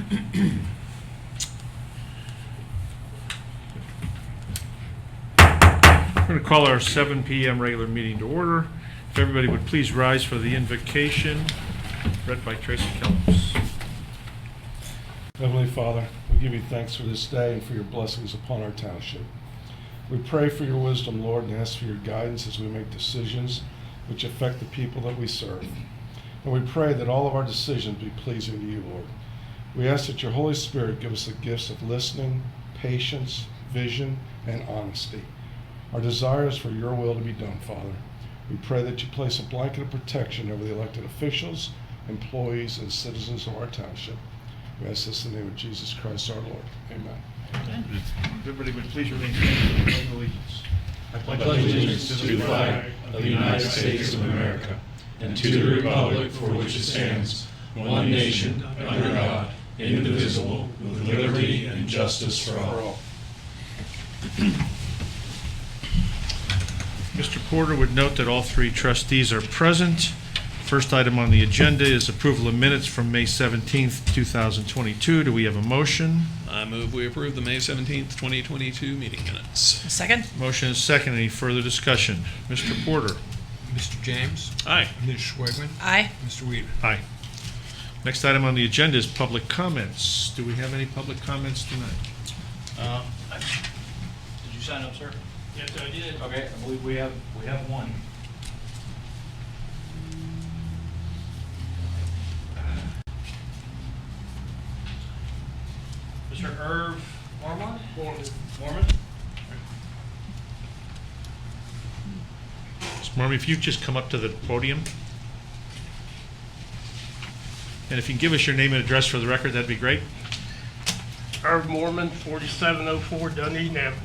We're going to call our 7 p.m. regular meeting to order. If everybody would please rise for the invocation read by Trustee Comments. Heavenly Father, we give you thanks for this day and for your blessings upon our township. We pray for your wisdom, Lord, and ask for your guidance as we make decisions which affect the people that we serve. And we pray that all of our decisions be pleasing to you, Lord. We ask that your Holy Spirit give us the gifts of listening, patience, vision, and honesty. Our desire is for your will to be done, Father. We pray that you place a blanket of protection over the elected officials, employees, and citizens of our township. We ask this in the name of Jesus Christ our Lord. Amen. Everybody would please remain standing for the allegiance. I pledge allegiance to the flag of the United States of America and to the republic for which it stands, one nation, under God, indivisible, with liberty and justice for all. Mr. Porter would note that all 3 trustees are present. First item on the agenda is approval of minutes from May 17th, 2022. Do we have a motion? I move we approve the May 17th, 2022 meeting minutes. Second? Motion is second. Any further discussion? Mr. Porter? Mr. James? Aye. Ms. Schwegman? Aye. Mr. Weaver? Aye. Next item on the agenda is public comments. Do we have any public comments tonight? Did you sign up, sir? Yes, I did. Okay, I believe we have one. Mr. Irv Mormon? Mormon? Mr. Marmy, if you just come up to the podium. And if you can give us your name and address for the record, that'd be great. Irv Mormon, 4704 Dunedin Avenue.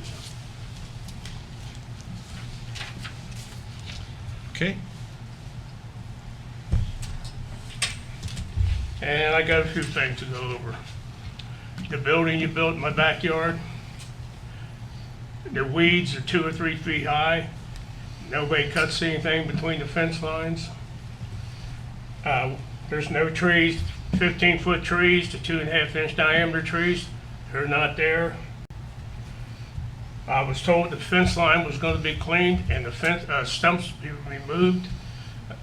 Okay. And I got a few things to go over. The building you built in my backyard, the weeds are 2 or 3 feet high. Nobody cuts anything between the fence lines. There's no trees, 15-foot trees to 2.5-inch diameter trees. They're not there. I was told the fence line was going to be cleaned and the fence stumps be removed.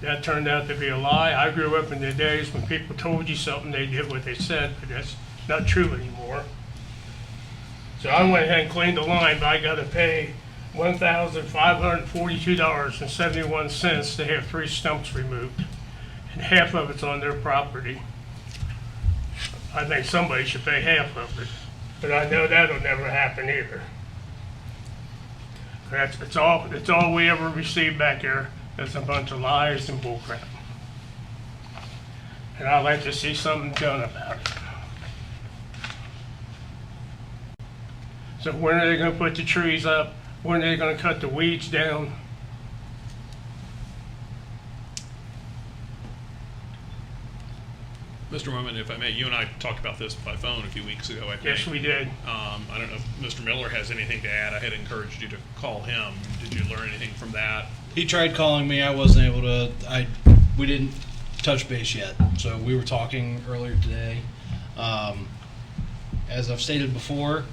That turned out to be a lie. I grew up in the days when people told you something, they did what they said, but that's not true anymore. So I went ahead and cleaned the line, but I got to pay $1,542.71 to have 3 stumps removed, and half of it's on their property. I think somebody should pay half of it, but I know that'll never happen either. It's all we ever received back here. It's a bunch of lies and bullcrap. And I'd like to see something done about it. So when are they going to put the trees up? When are they going to cut the weeds down? Mr. Mormon, if I may, you and I talked about this by phone a few weeks ago, I think. Yes, we did. I don't know if Mr. Miller has anything to add. I had encouraged you to call him. Did you learn anything from that? He tried calling me. I wasn't able to. We didn't touch base yet. So we were talking earlier today. As I've stated before,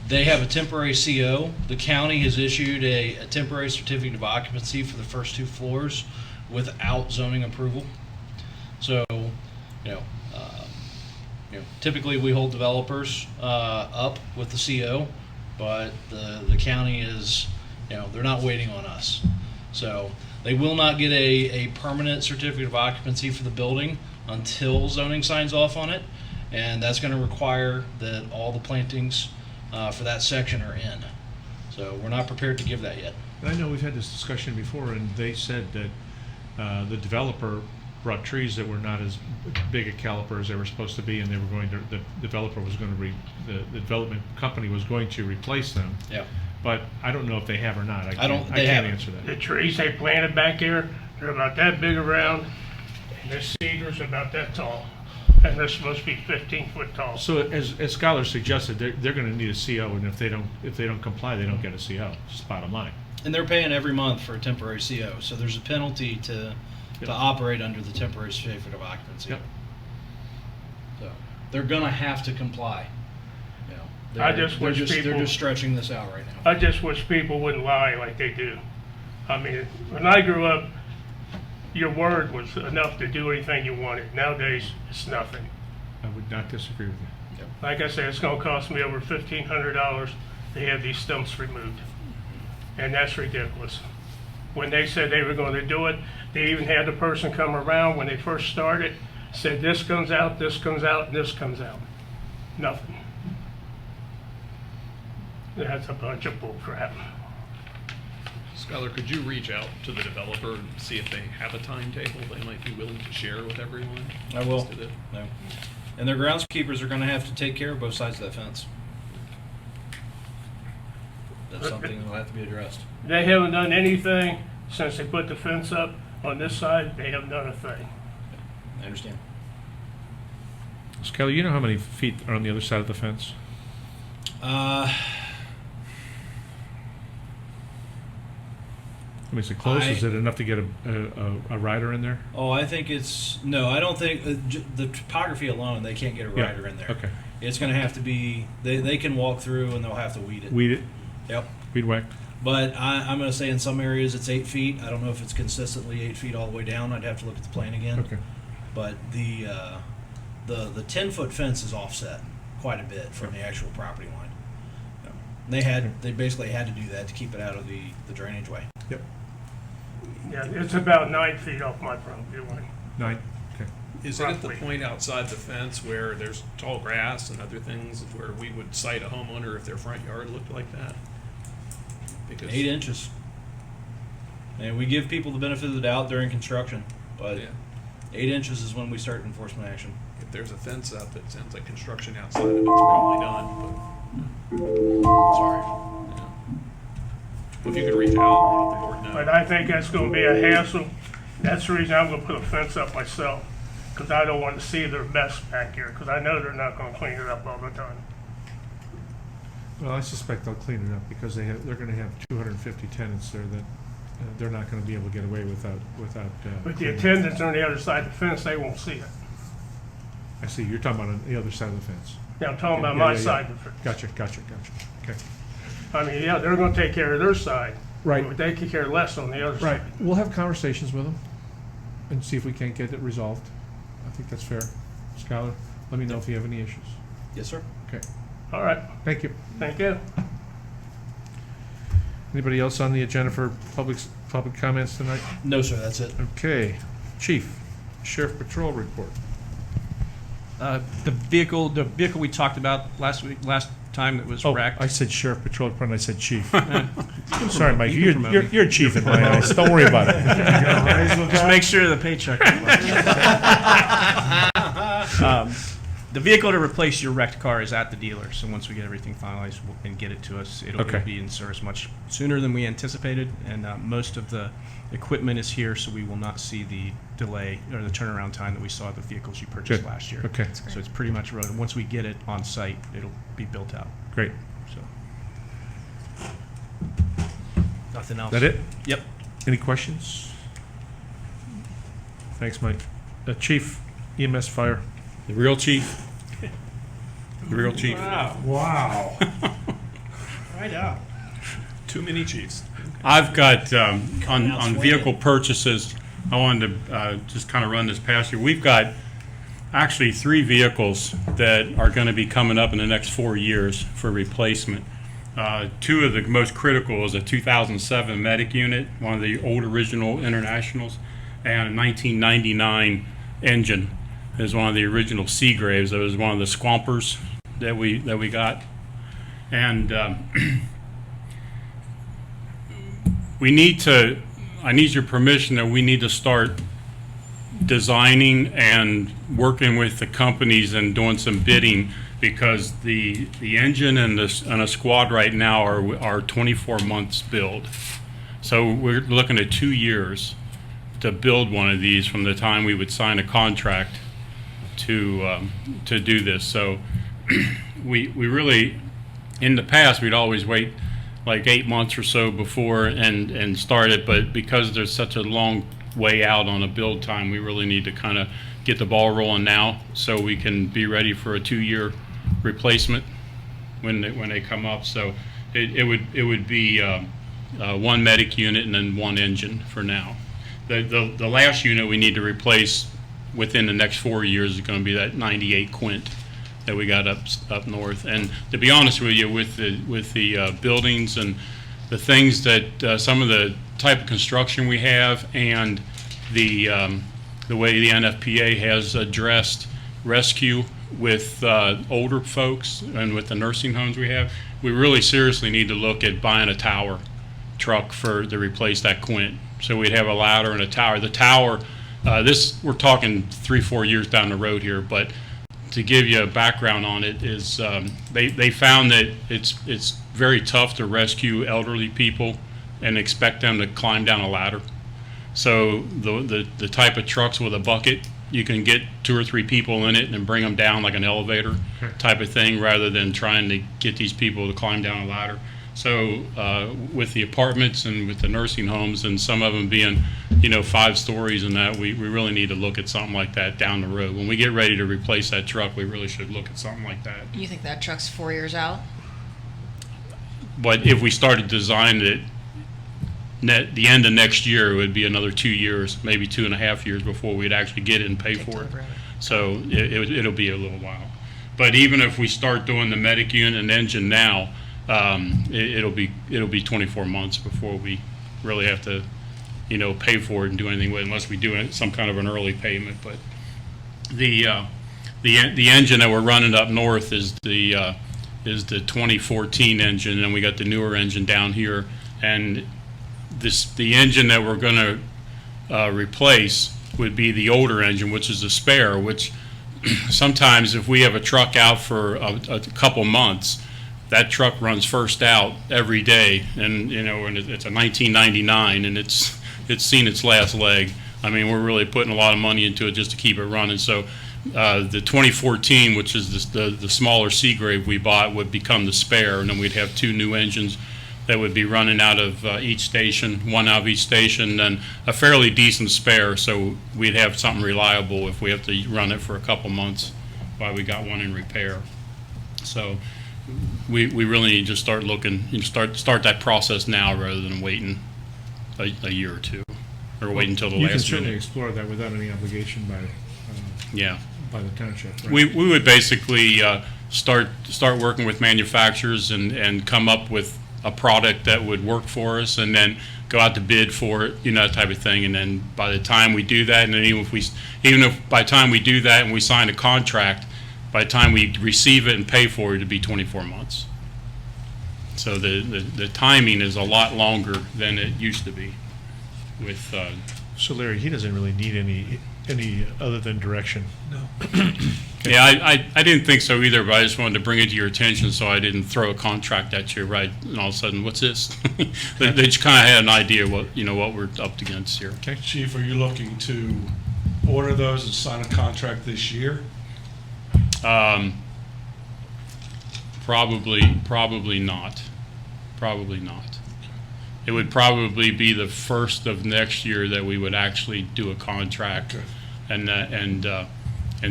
they have a temporary CO. The county has issued a temporary certificate of occupancy for the first 2 floors without zoning approval. So, typically we hold developers up with the CO, but the county is, they're not waiting on us. So they will not get a permanent certificate of occupancy for the building until zoning signs off on it, and that's going to require that all the plantings for that section are in. So we're not prepared to give that yet. I know we've had this discussion before, and they said that the developer brought trees that were not as big a caliper as they were supposed to be, and they were going to, the developer was going to, the development company was going to replace them. Yeah. But I don't know if they have or not. I they can't haven't. answer that. The trees they planted back there, they're about that big around, and the cedars about that tall. And they're supposed to be 15 foot tall. So as scholars suggested, they're going to need a CO, and if they don't comply, they don't get a CO. Just bottom line. And they're paying every month for a temporary CO, so there's a penalty to operate under the temporary certificate of occupancy. Yep. So they're gonna have to comply. You know, I just wish they're people- just stretching this out right now. I just wish people wouldn't lie like they do. I mean, when I grew up, your word was enough to do anything you wanted. Nowadays, it's nothing. I would not disagree with you. Like I said, it's gonna cost me over $1,500 to have these stumps removed. And that's ridiculous. When they said they were gonna do it, they even had the person come around when they first started, said this comes out, this comes out, and this comes out. Nothing. That's a bunch of bull crap. Skylar, could you reach out to the developer and see if they have a timetable they might be willing to share with everyone? I will. As to the- No. And their groundskeepers are gonna have to take care of both sides of that fence. That's something that'll have to be addressed. They haven't done anything since they put the fence up on this side. They haven't done a thing. I understand. Skylar, you know how many feet are on the other side of the fence? I mean, is it close? Is it enough to get a rider in there? Oh, I think it's, no, I don't think, the topography alone, they can't get a Yeah, rider in there. okay. It's gonna have to be, they can walk through and they'll have to weed it. Weed it? Yep. Weed whack? But I'm gonna say in some areas it's 8 feet. I don't know if it's consistently 8 feet all the way down. I'd have to look at the plan again. Okay. But the 10-foot fence is offset quite a bit from the actual property line. They basically had to do that to keep it out of the drainage way. Yep. Yeah, it's about 9 feet off my property line. 9? Okay. Is it at the Roughly. point outside the fence where there's tall grass and other things where we would cite a homeowner if their front yard looked like that? Because 8 inches. And we give people the benefit of the doubt during construction, but Yeah. 8 inches is when we start enforcement action. if there's a fence up that sounds like construction outside of it's probably done, Sorry. but, yeah. If you could reach out, let the board know. But I think that's gonna be a hassle. That's the reason I'm gonna put a fence up myself, because I don't want to see their mess back here, because I know they're not gonna clean it up all the time. Well, I suspect they'll clean it up because they're going to have 250 tenants there that they're not going to be able to get away without. But the cleaning. attendants on the other side of the fence, they won't see it. I see. You're talking about on the other side of the fence. Yeah, I'm talking about Yeah, my yeah, yeah. side of the fence. Gotcha. Okay. I mean, yeah, they're gonna take care of their side. Right. But they could care less on the other Right. side. We'll have conversations with them and see if we can't get it resolved. I think that's fair. Skylar, let me know if you have any issues. Yes, sir. Okay. All right, Thank you. thank you. Anybody else on the agenda for public comments tonight? No, sir, that's it. Okay. Chief, Sheriff Patrol report. The vehicle we talked about last time that was wrecked. I said Sheriff Patrol Department. I said Chief. Sorry, Mike. You can promote me. You're Chief in my eyes. Don't worry about it. Just make sure the paycheck. The vehicle to replace your wrecked car is at the dealer, so once we get everything finalized and get it to us, it'll Okay. be in service much sooner than we anticipated, and most of the equipment is here, so we will not see the delay or the turnaround time that we saw at the vehicles you purchased Good. last year. Okay. So it's pretty much road. Once we get it on site, it'll be built out. Great. So nothing else. That it? Yep. Any questions? Thanks, Mike. Chief, EMS Fire. The real chief. The real chief. Wow. Right out. Too many chiefs. I've got, on vehicle purchases, I wanted to just kind of run this past you. We've got actually 3 vehicles that are going to be coming up in the next 4 years for replacement. 2 of the most critical is a 2007 Medic unit, one of the old original Internationals, and a 1999 engine is one of the original Seagraves. That was one of the Squampers that we got. And I need your permission that we need to start designing and working with the companies and doing some bidding, because the engine and a squad right now are 24 months build. So we're looking at 2 years to build one of these from the time we would sign a contract to do this. So we really, in the past, we'd always wait like 8 months or so before and start it, but because there's such a long way out on a build time. We really need to kind of get the ball rolling now so we can be ready for a 2-year replacement when they come up. So it would be one medic unit and then one engine for now. The last unit we need to replace within the next 4 years is going to be that 98 Quint that we got up north. And to be honest with you, with the buildings and the things that some of the type of construction we have and the way the NFPA has addressed rescue with older folks and with the nursing homes we have, we really seriously need to look at buying a tower truck to replace that Quint. So we'd have a ladder and a tower. The tower, we're talking 3-4 years down the road here, but to give you a background on it is they found that it's very tough to rescue elderly people and expect them to climb down a ladder. So the type of trucks with a bucket, you can get 2 or 3 people in it and bring them down like an elevator type of thing, rather than trying to get these people to climb down a ladder. So with the apartments and with the nursing homes and some of them being, 5 stories and that, we really need to look at something like that down the road. When we get ready to replace that truck, we really should look at something like that. You think that truck's 4 years out? But if we started designing it, the end of next year, it would be another 2 years, maybe 2.5 years before we'd actually get it and pay for it. So it'll be a little while. But even if we start doing the medic unit and engine now, it'll be 24 months before we really have to, pay for it and do anything with it, unless we do some kind of an early payment. But the engine that we're running up north is the 2014 engine, and we got the newer engine down here. And the engine that we're going to replace would be the older engine, which is a spare. Which sometimes if we have a truck out for a couple months, that truck runs first out every day, and and it's a 1999, and it's seen its last leg. I mean, we're really putting a lot of money into it just to keep it running. So the 2014, which is the smaller Seagrave we bought, would become the spare, and then we'd have 2 new engines that would be running out of each station, one out of each station, and a fairly decent spare, so we'd have something reliable if we have to run it for a couple months while we got one in repair. So we really need to start looking, start that process now rather than waiting a year or 2, or wait until the You can last certainly minute. explore that without any obligation Yeah. by the township, right? We would basically start working with manufacturers and come up with a product that would work for us, and then go out to bid for it, that type of thing. And then by the time we do that, and then even if by the time we do that and we sign a contract, by the time we receive it and pay for it, it'd be 24 months. So the timing is a lot longer than it used to be. With So Larry, he doesn't really need any other than direction. yeah, I didn't think so either, but I just wanted to bring it to your attention so I didn't throw a contract at you, right? And all of a sudden, what's this? They just kind of had an idea what we're up against here. Okay, Chief, are you looking to order those and sign a contract this year? Probably not. Probably not. It would probably be the first of next year that we would actually do a contract and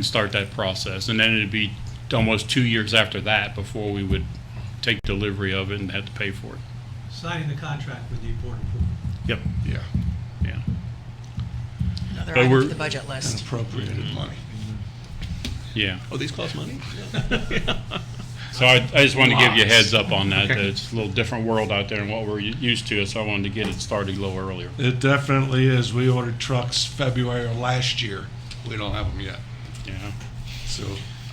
start that process. And then it'd be almost 2 years after that before we would take delivery of it and have to pay for it. Signing the contract with the board approval. Yep. Yeah. Yeah. Another But item we're- for the budget list. Appropriated money. Yeah. Oh, these cost money? So I just wanted to give you a heads up on that. That it's a little different world out there than what we're used to, so I wanted to get it started a little earlier. It definitely is. We ordered trucks February of last year. We don't have them yet. Yeah. So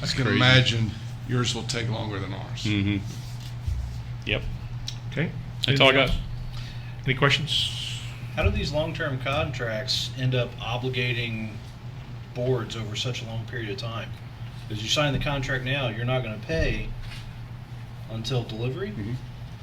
I can crazy. imagine yours will take longer than ours. Mm-hmm. Yep. Okay. That's all I got. Any questions? How do these long-term contracts end up obligating boards over such a long period of time? Because you sign the contract now, you're not going to pay until delivery?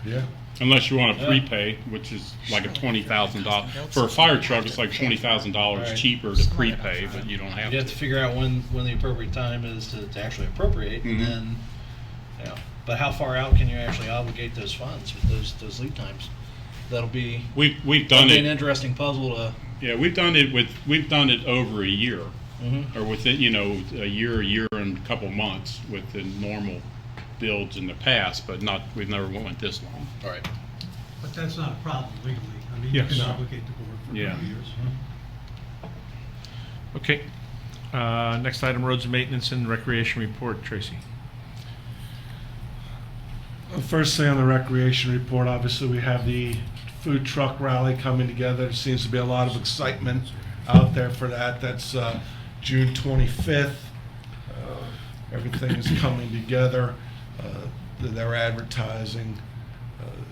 Yeah. Unless you want to Yeah. prepay, which is like a $20,000. For a fire truck, it's like $20,000 Right. cheaper to prepay, but you don't have You have to to. figure out when the appropriate time is to actually appropriate, and Mhm. then, but how far out can you actually obligate those funds with those lead times? That'll be We've that'll done be an it. interesting puzzle Yeah, we've done it over a year, or within, a year and a couple months with the normal builds in the past, but we've never went this long. All right. But that's not a problem legally. I mean, you Yes. can obligate the board for Yeah. 5 years. Okay. Next item, roads and maintenance and recreation report, Tracy. The first thing on the recreation report, obviously, we have the food truck rally coming together. There seems to be a lot of excitement out there for that. That's June 25th. Everything is coming together. They're advertising.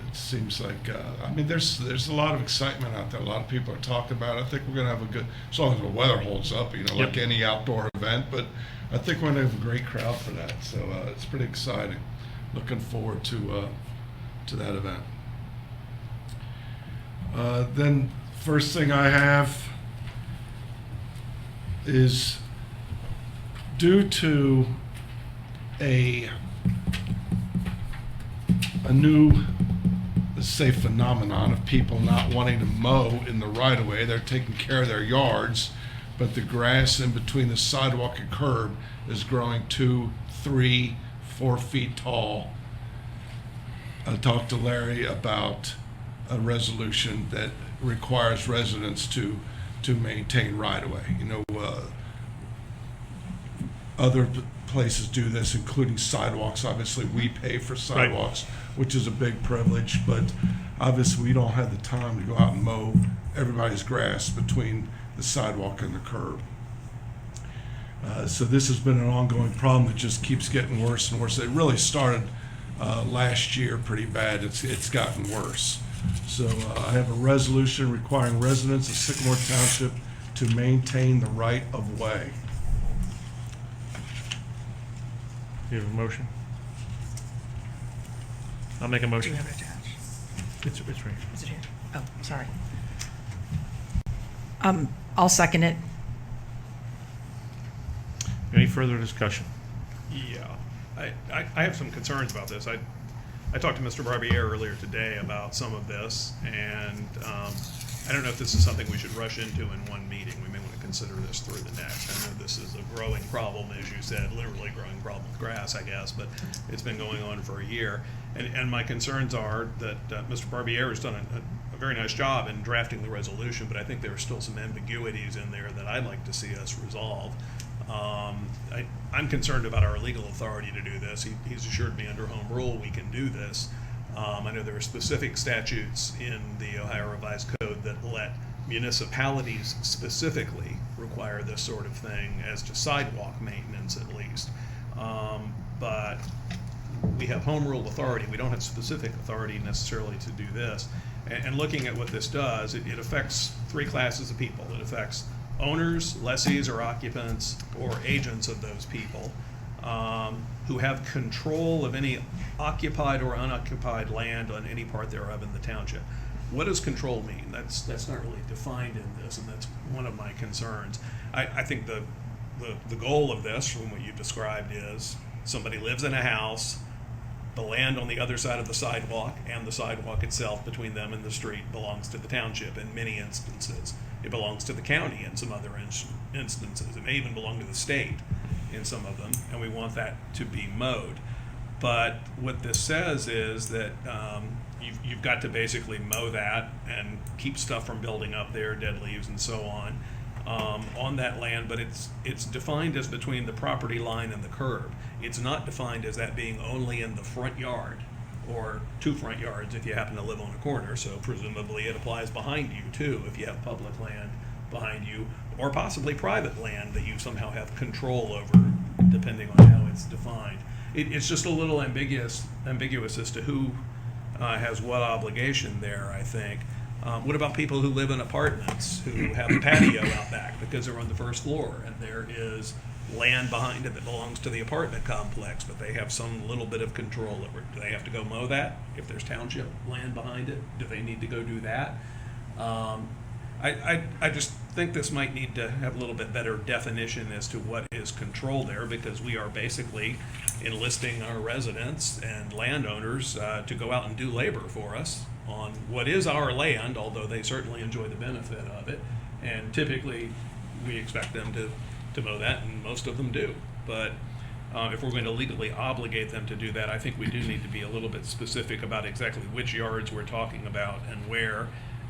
It seems like, there's a lot of excitement out there. A lot of people are talking about it. I think we're going to have a good, as long as the weather holds up, like any outdoor event. But I think we're going to have a great crowd for that. So it's pretty exciting. Looking forward to that event. Then first thing I have is due to a new, let's say, phenomenon of people not wanting to mow in the right of way. They're taking care of their yards, but the grass in between the sidewalk and curb is growing 2, 3, 4 feet tall. I talked to Larry about a resolution that requires residents to maintain right-of-way. Other places do this, including sidewalks. Obviously, we pay for sidewalks, which is a big privilege, but obviously we don't have the time to go out and mow everybody's grass between the sidewalk and the curb. So this has been an ongoing problem that just keeps getting worse and worse. It really started last year pretty bad. It's gotten worse. So I have a resolution requiring residents of Sycamore Township to maintain the right of way. Do you have a motion? I'll make a Do motion. you have it attached? It's right here. Is it here? Oh, sorry. I'll second it. Any further discussion? Yeah, I have some concerns about this. I talked to Mr. Barbier earlier today about some of this, and I don't know if this is something we should rush into in one meeting. We may want to consider this through the next. I know this is a growing problem, as you said, literally growing problem with grass, I guess, but it's been going on for a year. And my concerns are that Mr. Barbier has done a very nice job in drafting the resolution, but I think there are still some ambiguities in there that I'd like to see us resolve. I'm concerned about our legal authority to do this. He's assured me under home rule we can do this. I know there are specific statutes in the Ohio Revised Code that let municipalities specifically require this sort of thing as to sidewalk maintenance at least. But we have home rule authority. We don't have specific authority necessarily to do this. And looking at what this does, it affects 3 classes of people. It affects owners, lessees or occupants, or agents of those people who have control of any occupied or unoccupied land on any part thereof in the township. What does control mean? That's not really defined in this, and that's one of my concerns. I think the goal of this, from what you described, is somebody lives in a house, the land on the other side of the sidewalk and the sidewalk itself between them and the street belongs to the township in many instances. It belongs to the county in some other instances. It may even belong to the state in some of them, and we want that to be mowed. But what this says is that you've got to basically mow that and keep stuff from building up there, dead leaves and so on that land, but it's defined as between the property line and the curb. It's not defined as that being only in the front yard or 2 front yards if you happen to live on a corner, so presumably it applies behind you too if you have public land behind you, or possibly private land that you somehow have control over, depending on how it's defined. It's just a little ambiguous as to who has what obligation there, I think. What about people who live in apartments who have a patio out back because they're on the first floor and there is land behind it that belongs to the apartment complex, but they have some little bit of control over it? Do they have to go mow that? If there's township land behind it, do they need to go do that? I just think this might need to have a little bit better definition as to what is control there, because we are basically enlisting our residents and landowners to go out and do labor for us on what is our land, although they certainly enjoy the benefit of it. And typically, we expect them to mow that, and most of them do. But if we're going to legally obligate them to do that, I think we do need to be a little bit specific about exactly which yards we're talking about and where,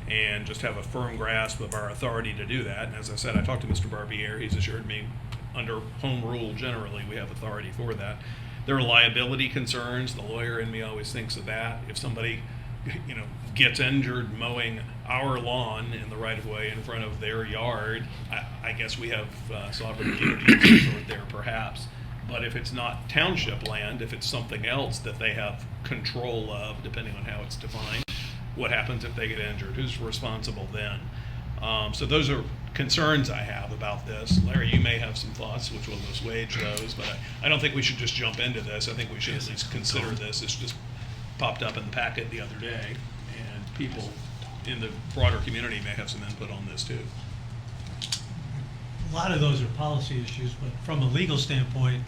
and just have a firm grasp of our authority to do that. And as I said, I talked to Mr. Barbier. He's assured me under home rule generally we have authority for that. There are liability concerns. The lawyer in me always thinks of that. If somebody, gets injured mowing our lawn in the right of way in front of their yard, I guess we have sovereign immunity of some sort there perhaps. But if it's not township land, if it's something else that they have control of, depending on how it's defined, what happens if they get injured? Who's responsible then? So those are concerns I have about this. Larry, you may have some thoughts, which will assuage those, but I don't think we should just jump into this. I think we should at least consider this. It's just popped up in the packet the other day, and people in the broader community may have some input on this too. A lot of those are policy issues, but from a legal standpoint,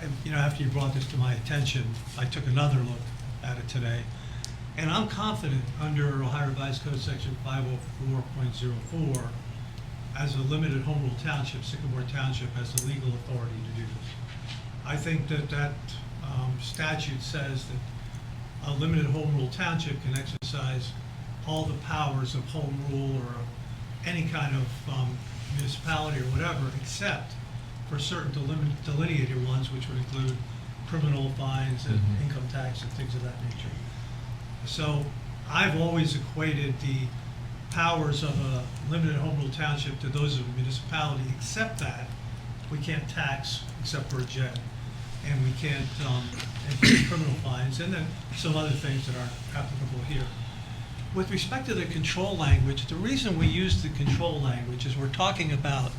and, after you brought this to my attention, I took another look at it today. And I'm confident under Ohio Revised Code Section 504.04, as a limited home rule township, Sycamore Township has the legal authority to do this. I think that statute says that a limited home rule township can exercise all the powers of home rule or any kind of municipality or whatever, except for certain delineated ones, which would include criminal fines and income tax and things of that nature. So I've always equated the powers of a limited home rule township to those of a municipality, except that we can't tax except for a jet, and we can't impose criminal fines, and then some other things that aren't applicable here. With respect to the control language, the reason we use the control language is we're talking about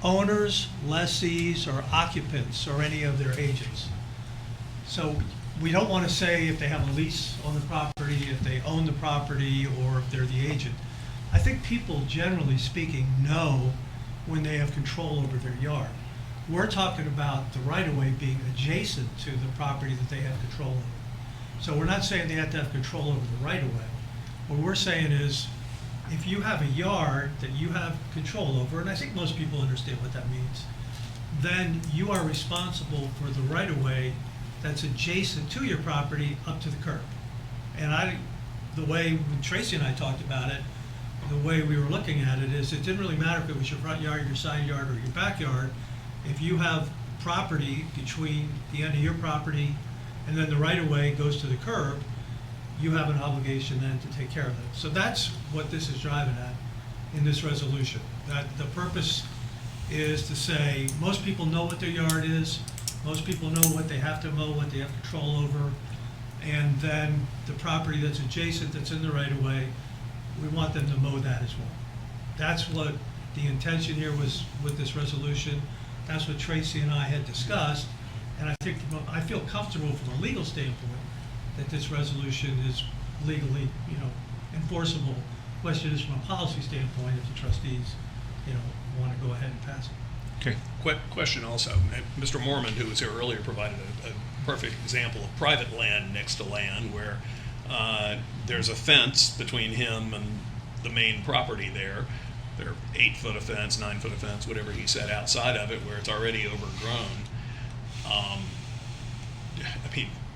owners, lessees, or occupants, or any of their agents. So we don't want to say if they have a lease on the property, if they own the property, or if they're the agent. I think people, generally speaking, know when they have control over their yard. We're talking about the right-of-way being adjacent to the property that they have control over. So we're not saying they have to have control over the right-of-way. What we're saying is, if you have a yard that you have control over, and I think most people understand what that means, then you are responsible for the right-of-way that's adjacent to your property up to the curb. And the way when Tracy and I talked about it, the way we were looking at it is it didn't really matter if it was your front yard, your side yard, or your backyard. If you have property between the end of your property and then the right-of-way goes to the curb, you have an obligation then to take care of it. So that's what this is driving at in this resolution. That the purpose is to say most people know what their yard is, most people know what they have to mow, what they have control over, and then the property that's adjacent, that's in the right-of-way, we want them to mow that as well. That's what the intention here was with this resolution. That's what Tracy and I had discussed, and I feel comfortable from a legal standpoint that this resolution is legally, enforceable. Question is from a policy standpoint, if the trustees, want to go ahead and pass it. Okay. Question also, Mr. Mormon, who was here earlier, provided a perfect example of private land next to land where there's a fence between him and the main property there. They're 8 foot of fence, 9 foot of fence, whatever he said outside of it, where it's already overgrown.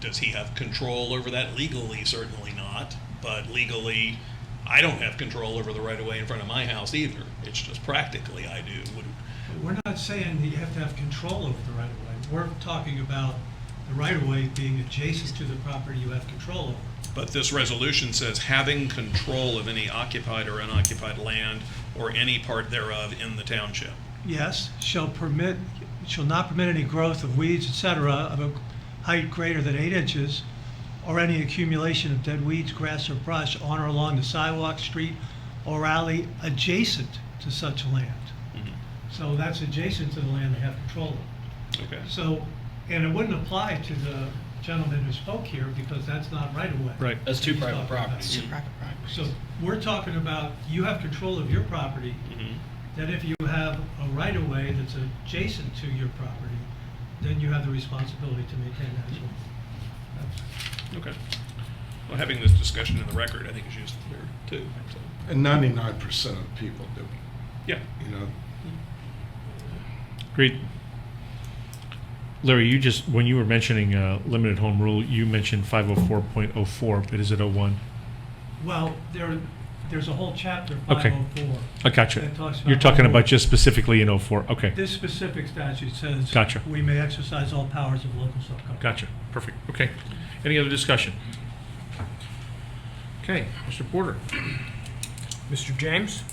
Does he have control over that? Legally, certainly not. But legally, I don't have control over the right-of-way in front of my house either. It's just practically I do. We're not saying that you have to have control over the right-of-way. We're talking about the right-of-way being adjacent to the property you have control over. But this resolution says having control of any occupied or unoccupied land or any part thereof in the township. Yes, shall not permit any growth of weeds, etc., of a height greater than 8 inches, or any accumulation of dead weeds, grass, or brush on or along the sidewalk, street, or alley adjacent to such land. So that's adjacent to the land they have control of. Okay. So, and it wouldn't apply to the gentleman who spoke here because that's not right-of-way. Right. That's two He's private talking about. properties. Private property. So we're talking about you have control of your property, that if you have a right-of-way that's adjacent to your property, then you have the responsibility to maintain that as well. Okay. Well, having this discussion in the record, I think is useful here too. So, And 99% of the people do, yeah. you know. Great. Larry, you just, when you were mentioning limited home rule, you mentioned 504.04, but is it 01? Well, there's a whole chapter, Okay. 504. I gotcha. that talks You're talking home about rule. just specifically in 04. Okay. This specific statute says. Gotcha. We may exercise all powers of local subgovernment. Gotcha. Perfect. Okay. Any other discussion? Okay, Mr. Porter. Mr. James?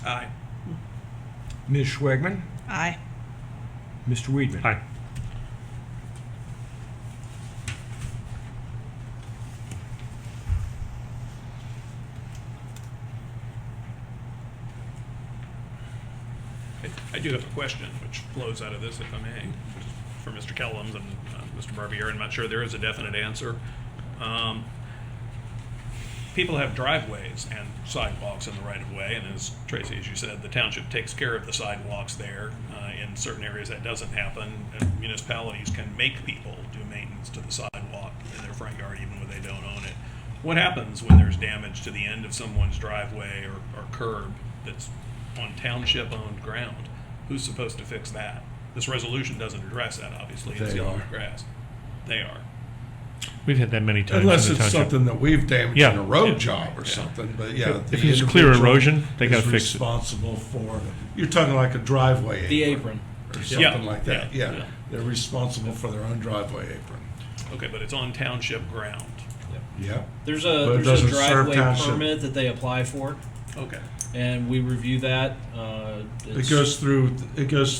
Aye. Ms. Schwegman? Aye. Mr. Weedman? Aye. I do have a question which flows out of this, if I may, for Mr. Kellums and Mr. Barbier. I'm not sure there is a definite answer. People have driveways and sidewalks in the right-of-way, and as Tracy, as you said, the township takes care of the sidewalks there. In certain areas that doesn't happen, and municipalities can make people do maintenance to the sidewalk in their front yard even when they don't own it. What happens when there's damage to the end of someone's driveway or curb that's on township-owned ground? Who's supposed to fix that? This resolution doesn't address that, obviously. It's They yellow are. grass. They are. We've had that many times Unless in the it's township. something that we've damaged Yeah. in a road Yeah. job or Yeah. something, but yeah. If the it's clear individual erosion, they gotta is fix it. responsible for, you're talking like a driveway The apron. apron. Or Yeah. something like that, Yeah. yeah. Yeah. They're responsible for their own driveway apron. Okay, but it's on township ground. Yeah. There's But it a doesn't serve driveway township. permit that they apply for, Okay. and we review that. It goes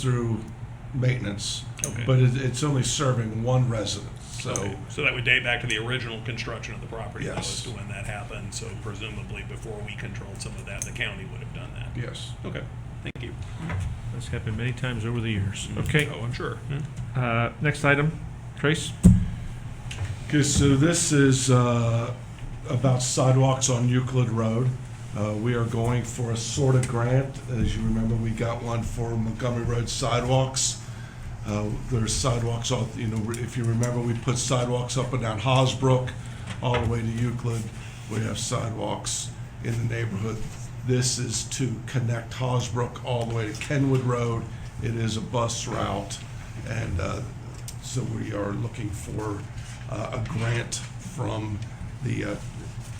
through maintenance, Okay. but it's only serving one resident, so. Okay. So that would date back to the original construction of the property, though, Yes. as to when that happened. So presumably before we controlled some of that, the county would have done that. Yes. Okay, thank you. That's happened many times over the years. Okay. Oh, I'm sure. Next item, Trace? Okay, so this is about sidewalks on Euclid Road. We are going for a sort of grant. As you remember, we got one for Montgomery Road sidewalks. There's sidewalks, if you remember, we put sidewalks up and down Hosbrook all the way to Euclid. We have sidewalks in the neighborhood. This is to connect Hosbrook all the way to Kenwood Road. It is a bus route, and so we are looking for a grant from the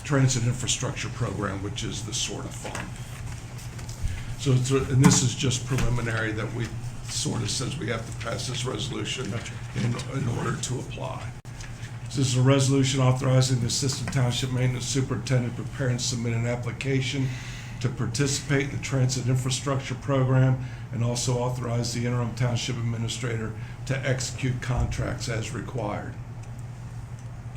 Transit Infrastructure Program, which is the sort of fund. So, and this is just preliminary that we sort of says we have to pass this resolution in order to apply. This is a resolution authorizing the Assistant Township Maintenance Superintendent to prepare and submit an application to participate in the Transit Infrastructure Program, and also authorize the interim township administrator to execute contracts as required.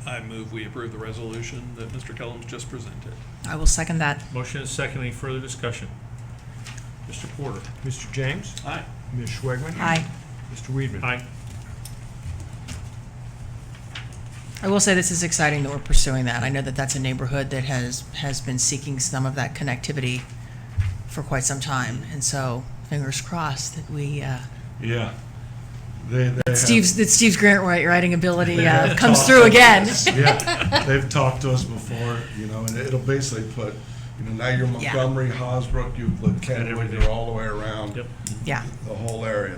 I move we approve the resolution that Mr. Kellums just presented. I will second that. Motion is second. Any further discussion? Mr. Porter? Mr. James? Aye. Ms. Schwegman? Aye. Mr. Weedman? Aye. I will say this is exciting that we're pursuing that. I know that that's a neighborhood that has been seeking some of that connectivity for quite some time. And so fingers crossed that we, Yeah. They have- that Steve's grant writing ability they have comes talked through to again. us. Yeah, they've talked to us before, and it'll basically put, now you're Yeah. Montgomery, Hosbrook, Euclid, Kenwood, everything. you're all the way around Yep. Yeah. the whole area.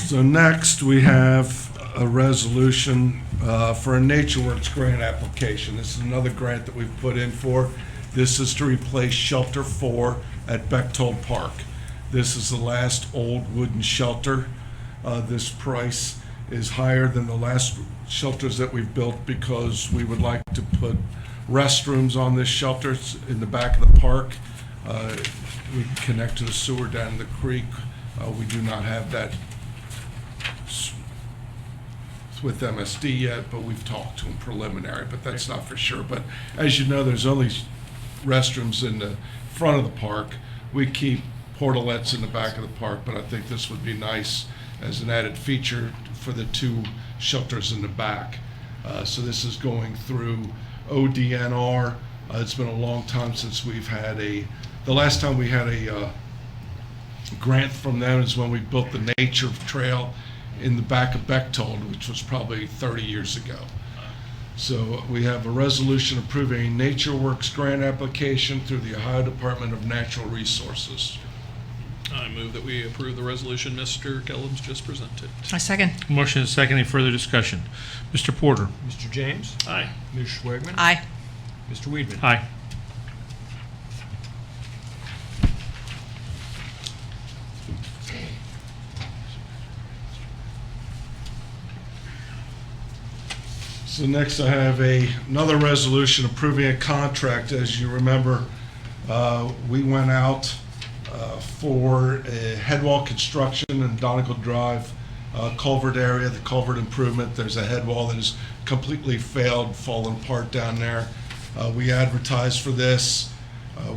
So next, we have a resolution for a NatureWorks grant application. This is another grant that we've put in for. This is to replace Shelter 4 at Bechtold Park. This is the last old wooden shelter. This price is higher than the last shelters that we've built because we would like to put restrooms on this shelter. It's in the back of the park. We can connect to the sewer down in the creek. We do not have that with MSD yet, but we've talked to them preliminary, but that's not for sure. But as you know, there's only restrooms in the front of the park. We keep portalettes in the back of the park, but I think this would be nice as an added feature for the two shelters in the back. So this is going through ODNR. It's been a long time since we've had the last time we had a grant from them is when we built the nature trail in the back of Bechtold, which was probably 30 years ago. So we have a resolution approving a Nature Works grant application through the Ohio Department of Natural Resources. I move that we approve the resolution Mr. Kellums just presented. I second. Motion is second. Any further discussion? Mr. Porter? Mr. James? Aye. Ms. Schwagman? Aye. Mr. Weedman? Aye. So next I have another resolution approving a contract. As you remember, we went out for a head wall construction in Donegal Drive culvert area, the culvert improvement. There's a head wall that has completely failed, fallen apart down there. We advertised for this.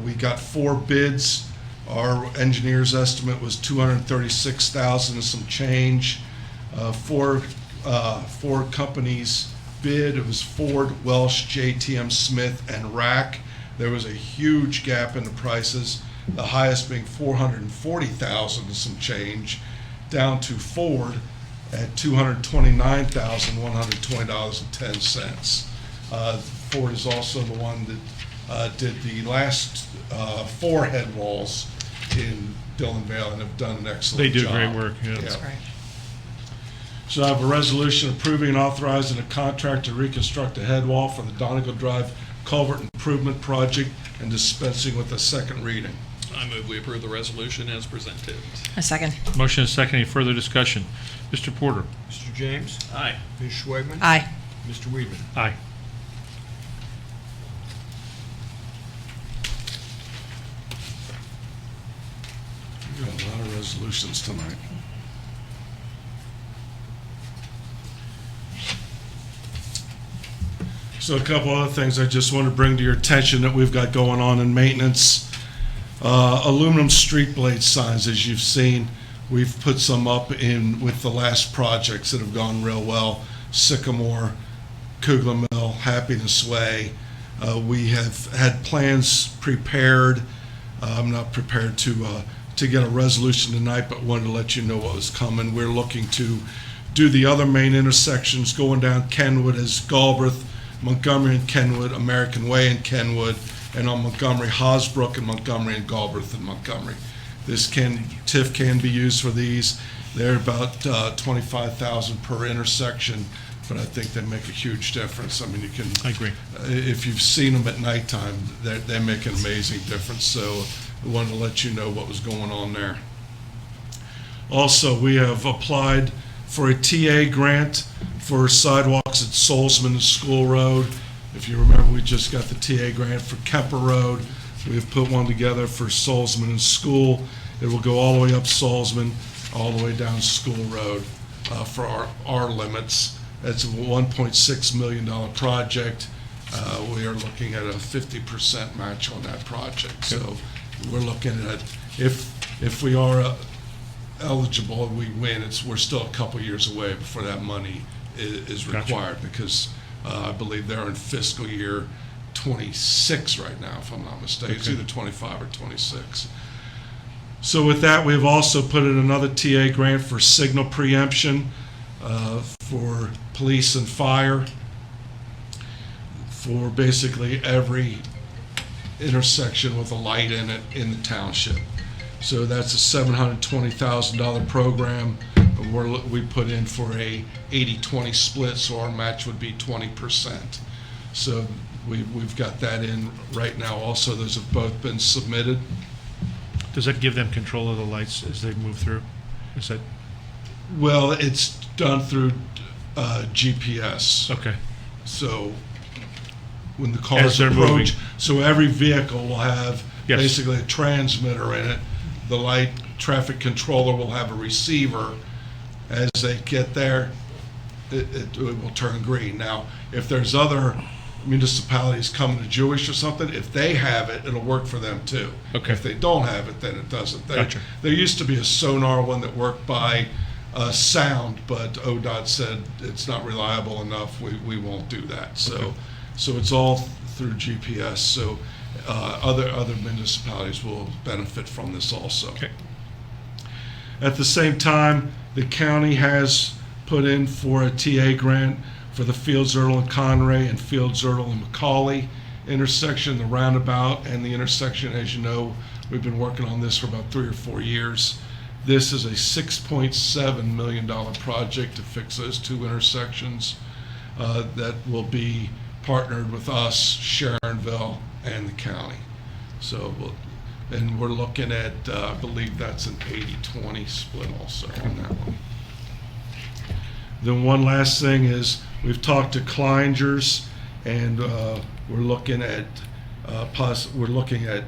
We got 4 bids. Our engineer's estimate was $236,000 and some change. Four companies bid. It was Ford, Welsh, JTM Smith, and Hvac. There was a huge gap in the prices, the highest being $440,000 and some change, down to Ford at $229,120.10. Ford is also the one that did the last 4 head walls in Dillon Vale and have done an excellent They do job. great work, yeah. That's great. So I have a resolution approving and authorizing a contract to reconstruct a head wall for the Donegal Drive Culvert Improvement Project and dispensing with a second reading. I move we approve the resolution as presented. I second. Motion is second. Any further discussion? Mr. Porter? Mr. James? Aye. Ms. Schwagman? Aye. Mr. Weedman? Aye. We've got a lot of resolutions tonight. So a couple other things I just want to bring to your attention that we've got going on in maintenance. Aluminum street blade signs, as you've seen, we've put some up in with the last projects that have gone real well. Sycamore, Kugler Mill, Happiness Way. We have had plans prepared. I'm not prepared to get a resolution tonight, but wanted to let you know what was coming. We're looking to do the other main intersections going down Kenwood as Galwarth, Montgomery and Kenwood, American Way and Kenwood, and on Montgomery, Hosbrook and Montgomery, and Galwarth and Montgomery. TIF can be used for these. They're about $25,000 per intersection, but I think they make a huge difference. I mean, you can. I agree. If you've seen them at nighttime, they make an amazing difference. So I wanted to let you know what was going on there. Also, we have applied for a TA grant for sidewalks at Solsman and School Road. If you remember, we just got the TA grant for Kemper Road. We have put one together for Solsman and School. It will go all the way up Solsman, all the way down School Road for our limits. It's a $1.6 million project. We are looking at a 50% match on that project. So we're looking at, if we are eligible and we win, we're still a couple years away before that money is required. Gotcha. Because I believe they're in fiscal year 26 right now, if I'm not mistaken. It's Okay. either 25 or 26. So with that, we've also put in another TA grant for signal preemption for police and fire for basically every intersection with a light in it in the township. So that's a $720,000 program. We put in for a 80-20 split, so our match would be 20%. So we've got that in right now. Also, those have both been submitted. Does that give them control of the lights as they move through? Is that, Well, it's done through GPS. okay. So when the As cars they're moving. approach, so every vehicle will have Yes. basically a transmitter in it. The light traffic controller will have a receiver. As they get there, it will turn green. Now, if there's other municipalities coming to Jewish or something, if they have it, it'll work for them too. Okay. If they don't have it, then it doesn't. Gotcha. There used to be a sonar one that worked by sound, but ODOT said it's not reliable enough. We won't do that. So it's all through GPS. So other municipalities will benefit from this also. Okay. At the same time, the county has put in for a TA grant for the Fields, Erdel and Conray and Fields, Erdel and Macaulay intersection, the roundabout, and the intersection. As you know, we've been working on this for about 3 or 4 years. This is a $6.7 million project to fix those 2 intersections that will be partnered with us, Sharonville, and the county. So, and we're looking at, I believe that's an 80-20 split also on that one. Then one last thing is, we've talked to Kleinger's, and we're looking at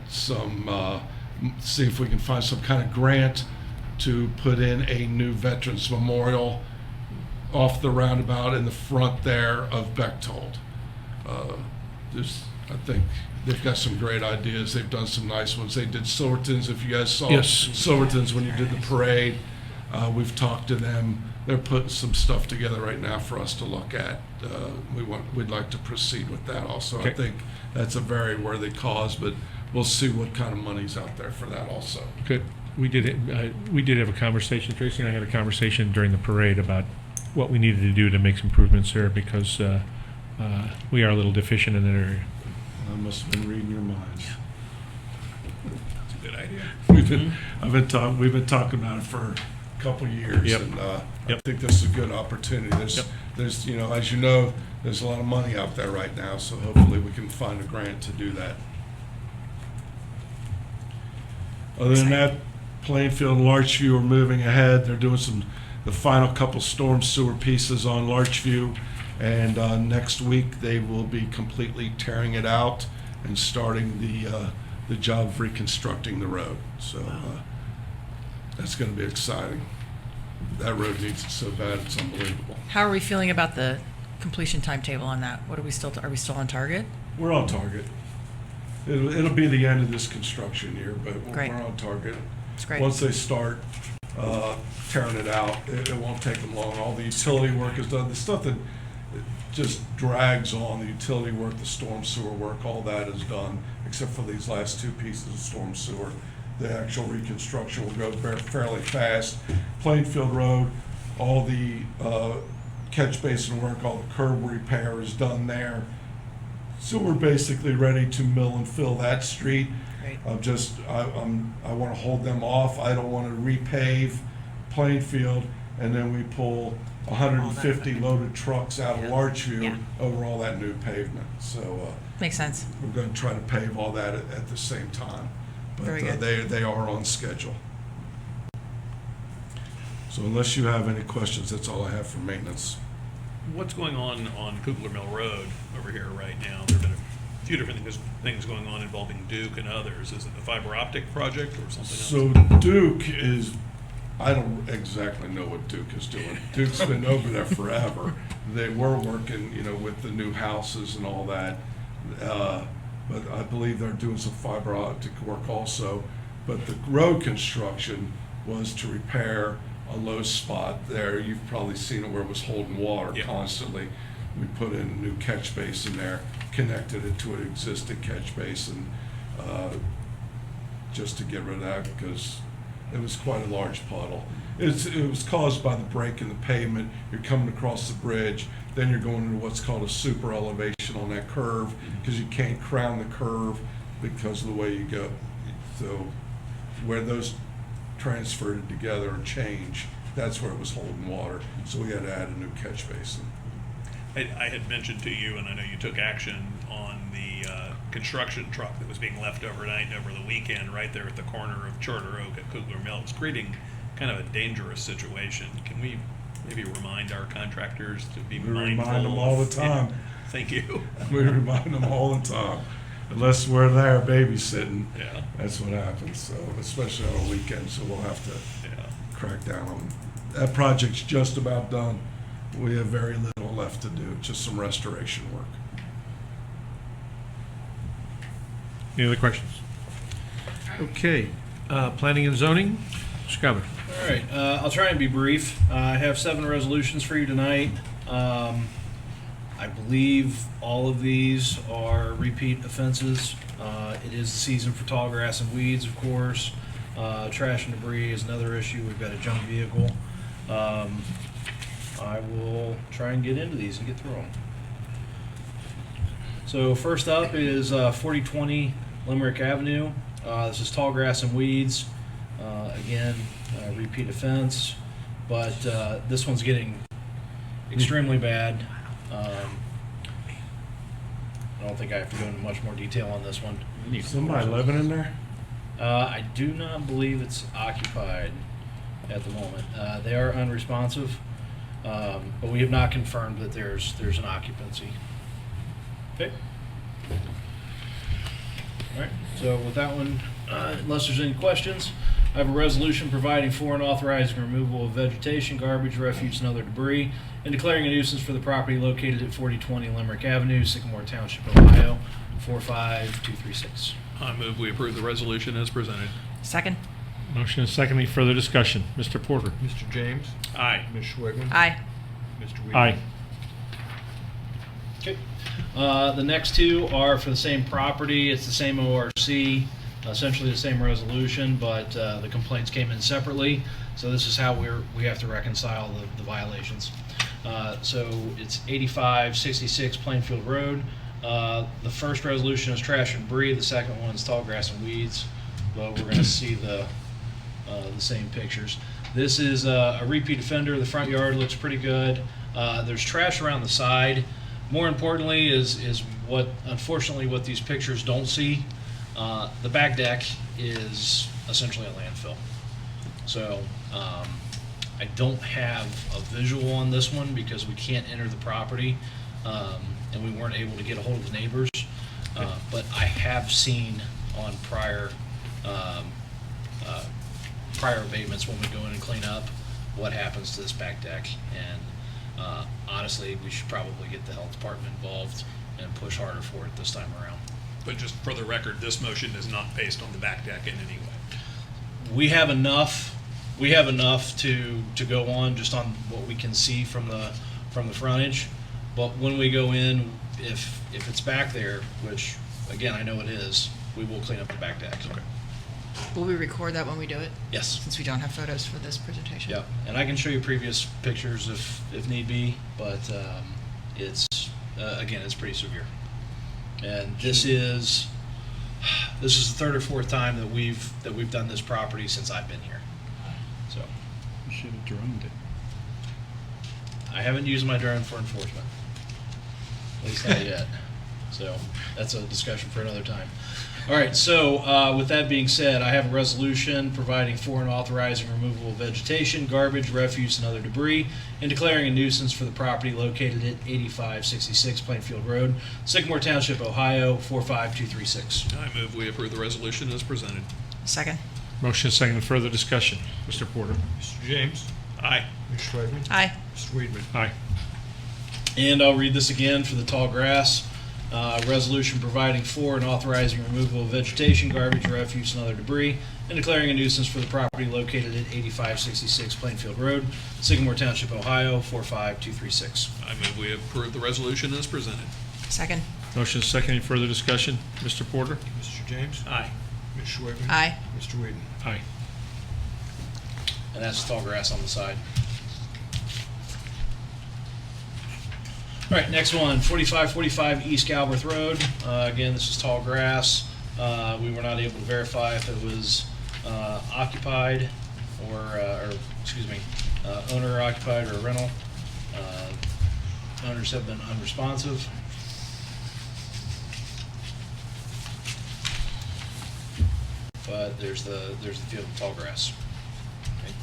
some, see if we can find some kind of grant to put in a new Veterans Memorial off the roundabout in the front there of Bechtold. I think they've got some great ideas. They've done some nice ones. They did Silverton's, if you guys saw Yes. Silverton's when you did the parade. We've talked to them. They're putting some stuff together right now for us to look at. We'd like to proceed with that also. Okay. I think that's a very worthy cause, but we'll see what kind of money's out there for that also. Good. We did have a conversation, Tracy and I had a conversation during the parade about what we needed to do to make some improvements there, because we are a little deficient in that area. I must have been reading your minds. That's a good idea. We've been talking about it for a couple of years, Yep. and I Yep. think this is a good opportunity. Yep. There's, you know, as you know, there's a lot of money out there right now, so hopefully we can find a grant to do that. Other than that, Plainfield and Larchview are moving ahead. They're doing the final couple storm sewer pieces on Larchview, and next week they will be completely tearing it out and starting the job of reconstructing the road. So that's going to be exciting. That road needs it so bad, it's unbelievable. How are we feeling about the completion timetable on that? What are we still on target? We're on target. It'll be the end of this construction year, but Great. we're on target. It's great. Once they start tearing it out, it won't take them long. All the utility work is done. The stuff that just drags on, the utility work, the storm sewer work, all that is done, except for these last 2 pieces of storm sewer. The actual reconstruction will go fairly fast. Plainfield Road, all the catch basin work, all the curb repair is done there. So we're basically ready to mill and fill that street. Great. I want to hold them off. I don't want to repave Plainfield and then we pull 150 loaded trucks out of Larchview Yeah. over all that new pavement. So Makes sense. we're going to try to pave all that at the same time. But Very good. they are on schedule. So unless you have any questions, that's all I have for maintenance. What's going on Kugler Mill Road over here right now? There have been a few different things going on involving Duke and others. Is it the fiber optic project or something else? So Duke is, I don't exactly know what Duke is doing. Duke's been over there forever. They were working, with the new houses and all that. But I believe they're doing some fiber optic work also. But the road construction was to repair a low spot there. You've probably seen it where it was holding water Yeah. constantly. We put in a new catch basin there, connected it to an existing catch basin, just to get rid of that because it was quite a large puddle. It was caused by the break in the pavement. You're coming across the bridge, then you're going into what's called a super elevation on that curve because you can't crown the curve because of the way you go. So where those transferred together and change, that's where it was holding water. So we had to add a new catch basin. I had mentioned to you, and I know you took action on the construction truck that was being left overnight and over the weekend right there at the corner of Charter Oak at Kugler Mill. It's creating kind of a dangerous situation. Can we maybe remind our contractors to be We mindful? remind them all the of- time. Thank you. We remind them all the time. Unless we're there babysitting, Yeah. that's what happens. So, especially on a weekend, so we'll have to Yeah. crack down on them. That project's just about done. We have very little left to do, just some restoration work. Any other questions? Okay, planning and zoning, Mr. Calvin. All right, I'll try and be brief. I have 7 resolutions for you tonight. I believe all of these are repeat offenses. It is the season for tall grass and weeds, of course. Trash and debris is another issue. We've got a junk vehicle. I will try and get into these and get through them. So first up is 4020 Limerick Avenue. This is tall grass and weeds. Again, repeat offense, but this one's getting extremely bad. I don't think I have to go into much more detail on this one. Somebody living in there? I do not believe it's occupied at the moment. They are unresponsive, but we have not confirmed that there's an occupancy. Okay. All right. So with that one, unless there's any questions, I have a resolution providing for and authorizing removal of vegetation, garbage, refuse, and other debris, and declaring a nuisance for the property located at 4020 Limerick Avenue, Sycamore Township, Ohio, 45236. I move we approve the resolution as presented. Second? Motion is second. Any further discussion? Mr. Porter? Mr. James? Aye. Ms. Schwegman? Aye. Mr. Weedman? Aye. Okay. The next two are for the same property. It's the same ORC, essentially the same resolution, but the complaints came in separately. So this is how we have to reconcile the violations. So it's 8566 Plainfield Road. The first resolution is trash and debris. The second one is tall grass and weeds. But we're going to see the same pictures. This is a repeat offender. The front yard looks pretty good. There's trash around the side. More importantly is what, unfortunately, what these pictures don't see. The back deck is essentially a landfill. So I don't have a visual on this one because we can't enter the property, and we weren't able to get a hold of the neighbors. But I have seen on prior abatements when we go in and clean up what happens to this back deck. And honestly, we should probably get the health department involved and push harder for it this time around. But just for the record, this motion is not based on the back deck in any way. We have enough to go on just on what we can see from the frontage. But when we go in, if it's back there, which again I know it is, we will clean up the back deck. Okay. Will we record that when we do it? Yes. Since we don't have photos for this presentation? Yeah, and I can show you previous pictures if need be, but it's again, it's pretty severe. And this is the third or fourth time that we've done this property since I've been here. So You should have droned it. I haven't used my drone for enforcement, at least not yet. So that's a discussion for another time. All right, so with that being said, I have a resolution providing for and authorizing removal of vegetation, garbage, refuse, and other debris, and declaring a nuisance for the property located at 8566 Plainfield Road, Sycamore Township, Ohio, 45236. I move we approve the resolution as presented. Second? Motion is second. Further discussion? Mr. Porter? Mr. James? Aye. Ms. Schwegman? Aye. Mr. Weedman? Aye. And I'll read this again for the tall grass. Resolution providing for and authorizing removal of vegetation, garbage, refuse, and other debris, and declaring a nuisance for the property located at 8566 Plainfield Road, Sycamore Township, Ohio, 45236. I move we approve the resolution as presented. Second? Motion is second. Any further discussion? Mr. Porter? Mr. James? Aye. Ms. Schwegman? Aye. Mr. Weedman? Aye. And that's tall grass on the side. All right, next one, 4545 East Galwarth Road. Again, this is tall grass. We were not able to verify if it was occupied or excuse me, owner occupied or rental. Owners have been unresponsive. But there's the field of tall grass. Okay.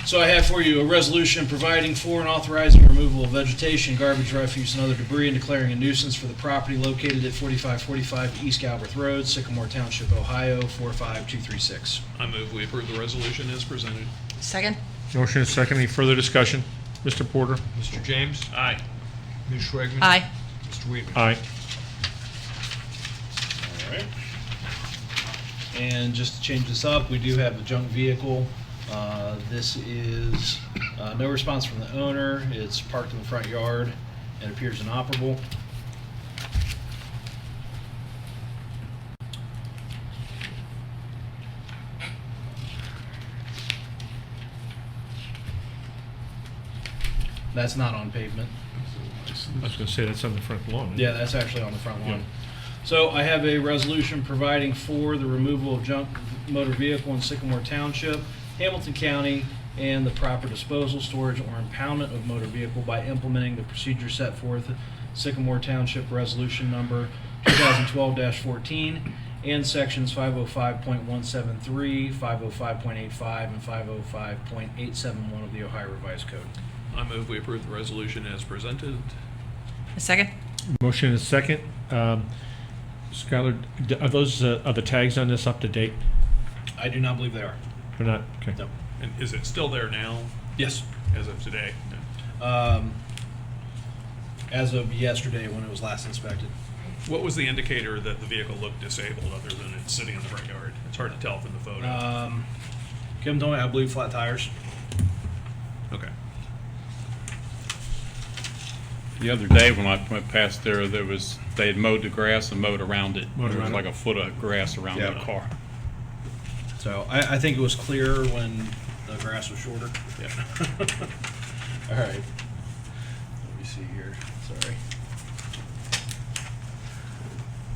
So I have for you a resolution providing for and authorizing removal of vegetation, garbage, refuse, and other debris, and declaring a nuisance for the property located at 4545 East Galwarth Road, Sycamore Township, Ohio, 45236. I move we approve the resolution as presented. Second? Motion is second. Any further discussion? Mr. Porter? Mr. James? Aye. Ms. Schwegman? Aye. Mr. Weedman? Aye. All right. And just to change this up, we do have a junk vehicle. This is no response from the owner. It's parked in the front yard and appears inoperable. That's not on pavement. I was gonna say, that's on the front lawn. isn't it? Yeah, that's actually on the front lawn. Yeah. So I have a resolution providing for the removal of junk motor vehicle in Sycamore Township, Hamilton County, and the proper disposal, storage, or impoundment of motor vehicle by implementing the procedure set forth Sycamore Township Resolution Number 2012-14 and Sections 505.173, 505.85, and 505.871 of the Ohio Revised Code. I move we approve the resolution as presented. A second? Motion and a second. Skylar, are those, are the tags on this up to date? I do not believe they are. Or not? Okay. No. And is it still there now, Yes. as of today? As of yesterday when it was last inspected. What was the indicator that the vehicle looked disabled other than it's sitting in the front yard? It's hard to tell from the photo. Kim told me, I believe, flat tires. Okay. The other day when I went past there, they had mowed the grass and mowed around it. Mowed There was around like it. a foot of grass around Yeah. the car. So I think it was clear when the grass was shorter. Yeah. All right. Let me see here. Sorry.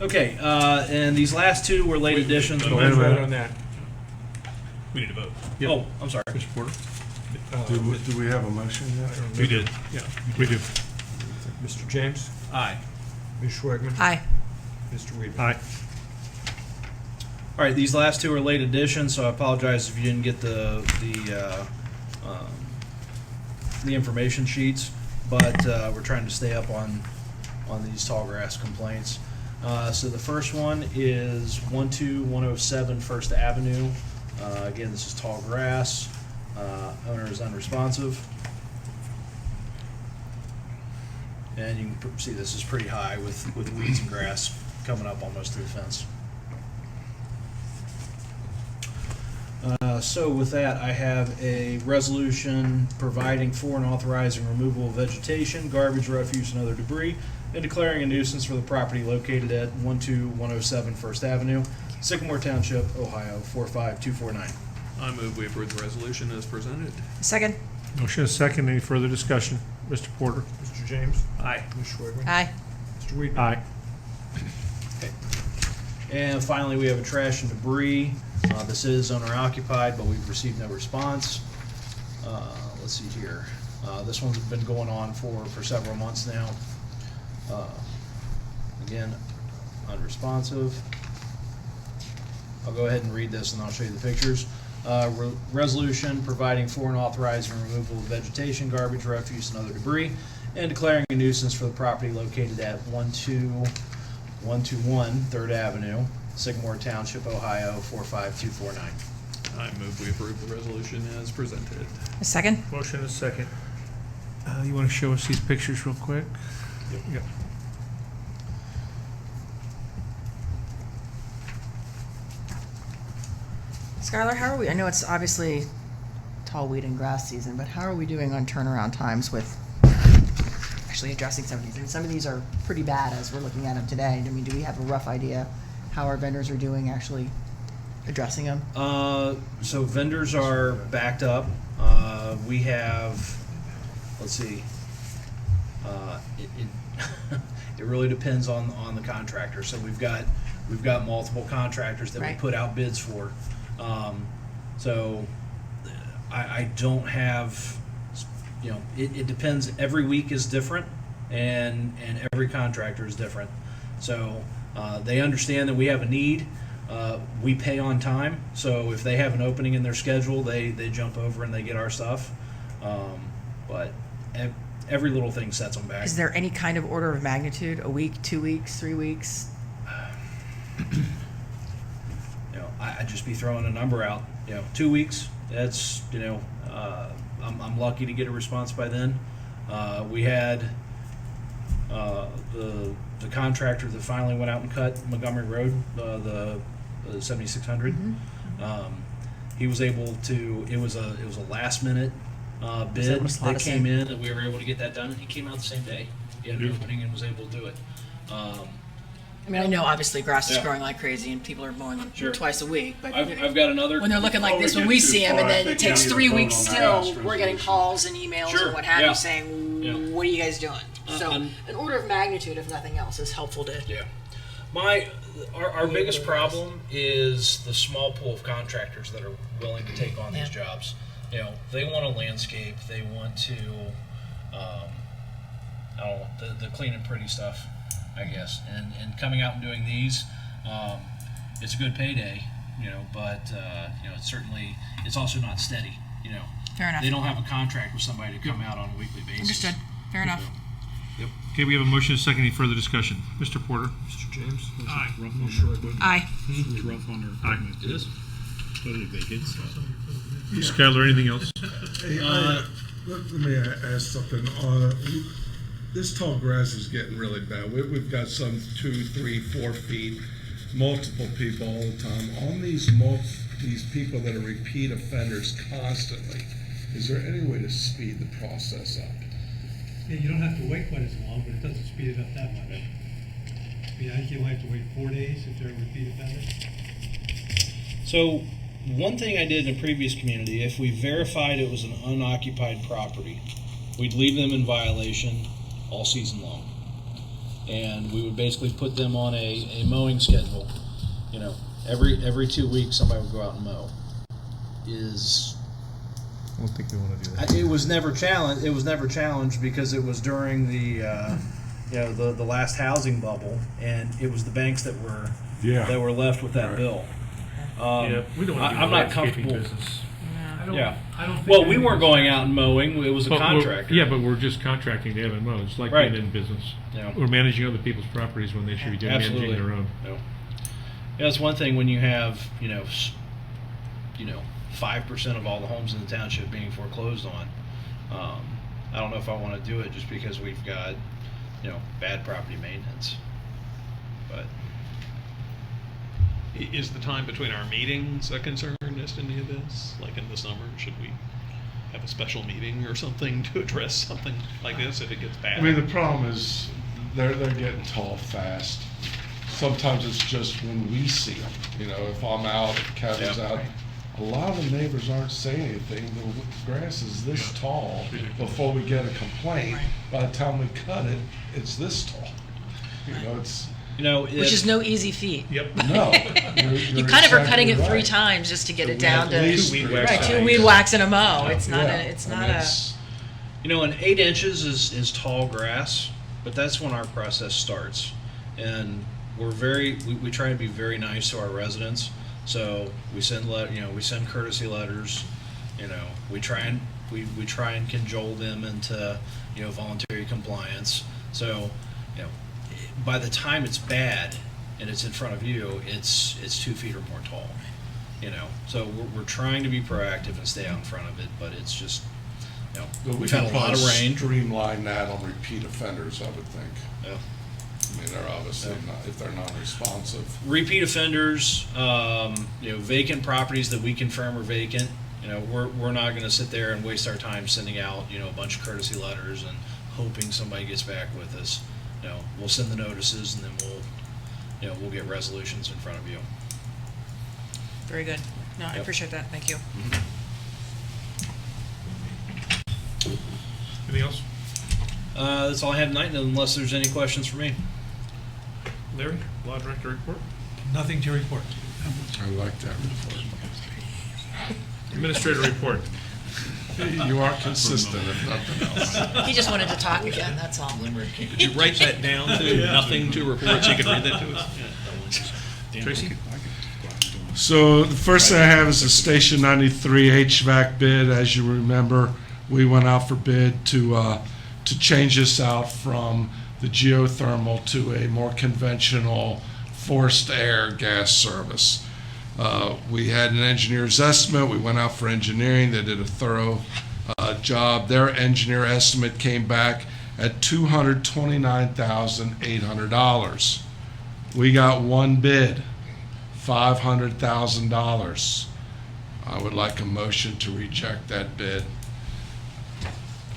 Okay, and these last two were late additions. Go ahead and vote on that. We need to vote. Yep. Oh, I'm sorry. Mr. Porter? Do we have a motion yet? We did, yeah, we do. Mr. James? Aye. Ms. Schwagman? Aye. Mr. Weedman? Aye. All right, these last two are late additions, so I apologize if you didn't get the information sheets, but we're trying to stay up on these tall grass complaints. So the first one is 12107 First Avenue. Again, this is tall grass. Owner is unresponsive. And you can see this is pretty high with weeds and grass coming up almost to the fence. So with that, I have a resolution providing for and authorizing removal of vegetation, garbage, refuse, and other debris, and declaring a nuisance for the property located at 12107 First Avenue, Sycamore Township, Ohio, 45249. I move we approve the resolution as presented. A second? Motion and a second. Any further discussion? Mr. Porter? Mr. James? Aye. Ms. Schwagman? Aye. Mr. Weedman? Aye. And finally, we have a trash and debris. This is owner occupied, but we've received no response. Let's see here. This one's been going on for several months now. Again, unresponsive. I'll go ahead and read this and I'll show you the pictures. Resolution providing for and authorizing removal of vegetation, garbage, refuse, and other debris, and declaring a nuisance for the property located at 121 3rd Avenue, Sycamore Township, Ohio, 45249. I move we approve the resolution as presented. A second? Motion and a second. You want to show us these pictures real quick? Yep. Skylar, how are we, I know it's obviously tall weed and grass season, but how are we doing on turnaround times with actually addressing some of these? I mean, some of these are pretty bad as we're looking at them today. I mean, do we have a rough idea how our vendors are doing actually addressing them? So vendors are backed up. We have, let's see, it really depends on the contractor. So we've got multiple contractors that we Right. put out bids for. So I don't have, it depends. Every week is different, and every contractor is different. So they understand that we have a need. We pay on time, so if they have an opening in their schedule, they jump over and they get our stuff. But every little thing sets them back. Is there any kind of order of magnitude? A week, 2 weeks, 3 weeks? I'd just be throwing a number out. 2 weeks. That's I'm lucky to get a response by then. We had the contractor that finally went out and cut Montgomery Road, the 7600. He was able to. It was a last minute bid able to slot that us came in. in, and we were able to get that done. And he came out the same day. He had an opening and was able to do it. I mean, I know obviously grass is Yeah. growing like crazy and people are mowing them Sure. twice a week, but I've got another. when they're looking like this, when we see them, and then it takes 3 weeks still, we're getting calls and emails Sure, and what have yeah. you saying, Yeah. what are you guys doing? So I'm- an order of magnitude, if nothing else, is helpful to. Yeah. Our biggest problem is the small pool of contractors that are willing to take on these jobs. You know, they want to landscape, they want to, I don't know, the clean and pretty stuff, I guess. And coming out and doing these, it's a good payday, you know, but, you know, it's also not steady, you know. Fair enough. They don't have a contract with somebody to come out on a weekly basis. Understood. Fair enough. Okay, we have a motion and a second. Any further discussion? Mr. Porter? Mr. James? Aye. Ms. Schwagman? Aye. Mr. Weedman? Rough on their Aye. equipment. It is. Totally vacant, so. Ms. Candler, anything else? Hey, let me ask something. This tall grass is getting really bad. We've got some 2, 3, 4 feet, multiple people all the time. On these people that are repeat offenders constantly, is there any way to speed the process up? Yeah, you don't have to wait quite as long, but it doesn't speed it up that much. I mean, I think you only have to wait 4 days if they're a repeat offender. So, one thing I did in a previous community, if we verified it was an unoccupied property, we'd leave them in violation all season long. And we would basically put them on a mowing schedule. You know, every 2 weeks somebody would go out and mow. I don't think we want to do that. It was never challenged. It was never challenged because it was during the the last housing bubble, and it was the banks that were left with that bill. Yeah, we don't want to do I'm the not landscaping comfortable. business. Yeah. I don't think. Well, we weren't going out and mowing. It was a But we're- contractor. Yeah, but we're just contracting to have it mowed. It's like Right. being in business. Yeah. We're managing other people's properties when they should be doing managing Absolutely. their own. No. Yeah, it's one thing when you have 5% of all the homes in the township being foreclosed on. I don't know if I want to do it just because we've got bad property maintenance. But Is the time between our meetings a concern as to any of this? Like in the summer, should we have a special meeting or something to address something like this if it gets bad? I mean, the problem is they're getting tall fast. Sometimes it's just when we see them. You know, if I'm out, if Kevin's out, a lot of the neighbors aren't saying anything. The grass is this tall before we get a complaint. By the time we cut it, it's this tall. Which is no easy feat. Yep. No. You kind of are cutting it 3 times just to get it down to right, 2 weed whacks and a mow. It's not and 8 inches is tall grass, but that's when our process starts. And we try to be very nice to our residents. So we send we send courtesy letters. We try and cajole them into voluntary compliance. So by the time it's bad and it's in front of you, it's 2 feet or more tall. So we're trying to be proactive and stay out in front of it, but it's just we've had a lot of rain. Streamline that on repeat offenders, I would think. Yeah. I mean, they're obviously not, if they're non-responsive. Repeat offenders, vacant properties that we confirm are vacant. We're not going to sit there and waste our time sending out a bunch of courtesy letters and hoping somebody gets back with us. We'll send the notices and then we'll get resolutions in front of you. very good. No, I Yep. appreciate that. Thank you. Anything else? That's all I have tonight, unless there's any questions for me. Larry, Law Director report. Nothing to report. I like that report. Administrator report. You are consistent, if nothing else. He just wanted to talk again, that's all. Did you write that down to nothing to report so you can read that to us? Tracy? So the first thing I have is the Station 93 HVAC bid. As you remember, we went out for bid to change this out from the geothermal to a more conventional forced air gas service. We had an engineer's estimate. We went out for engineering. They did a thorough job. Their engineer estimate came back at $229,800. We got one bid, $500,000. I would like a motion to reject that bid.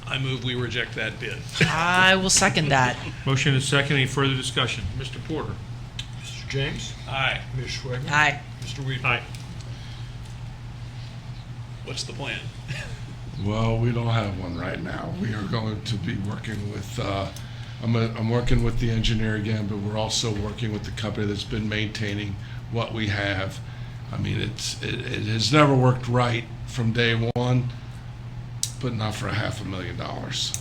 I move we reject that bid. I will second that. Motion is second. Any further discussion? Mr. Porter? Mr. James? Aye. Ms. Schwagman? Aye. Mr. Weedman? Aye. What's the plan? Well, we don't have one right now. We are going to be working with, I'm working with the engineer again, but we're also working with the company that's been maintaining what we have. I mean, it has never worked right from day one, but not for $500,000.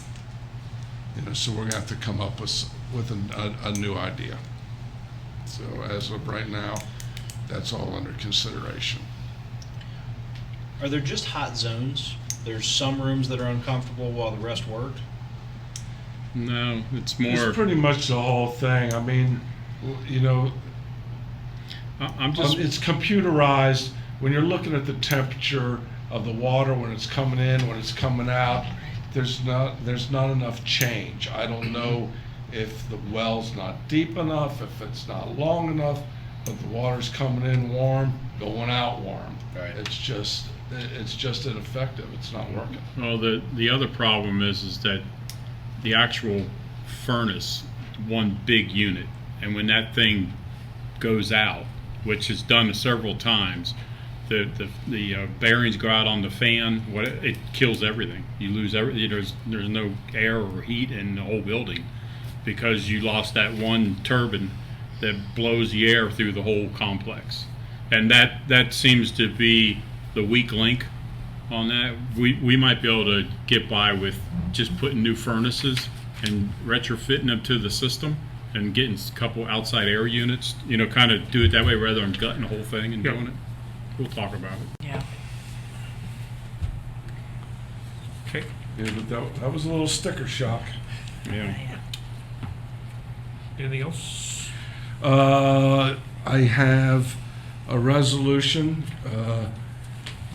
You know, so we're gonna have to come up with a new idea. So as of right now, that's all under consideration. Are there just hot zones? There's some rooms that are uncomfortable while the rest work? No, it's more, It's pretty much the whole thing. I mean, you know, I'm just, it's computerized. When you're looking at the temperature of the water when it's coming in, when it's coming out, there's not enough change. I don't know if the well's not deep enough, if it's not long enough, but the water's coming in warm, going out warm. Right. It's just ineffective. It's not working. well, the other problem is that the actual furnace, one big unit, and when that thing goes out, which is done several times, the bearings go out on the fan. It kills everything. You lose everything. There's no air or heat in the whole building because you lost that one turbine that blows the air through the whole complex, and that seems to be the weak link on that. We might be able to get by with just putting new furnaces and retrofitting them to the system and getting a couple outside air units, you know, kind of do it that way rather than gutting the whole thing and doing it. We'll talk about it. Yeah. Okay. Yeah, but that was a little sticker shock. Yeah. Anything else? I have a resolution. I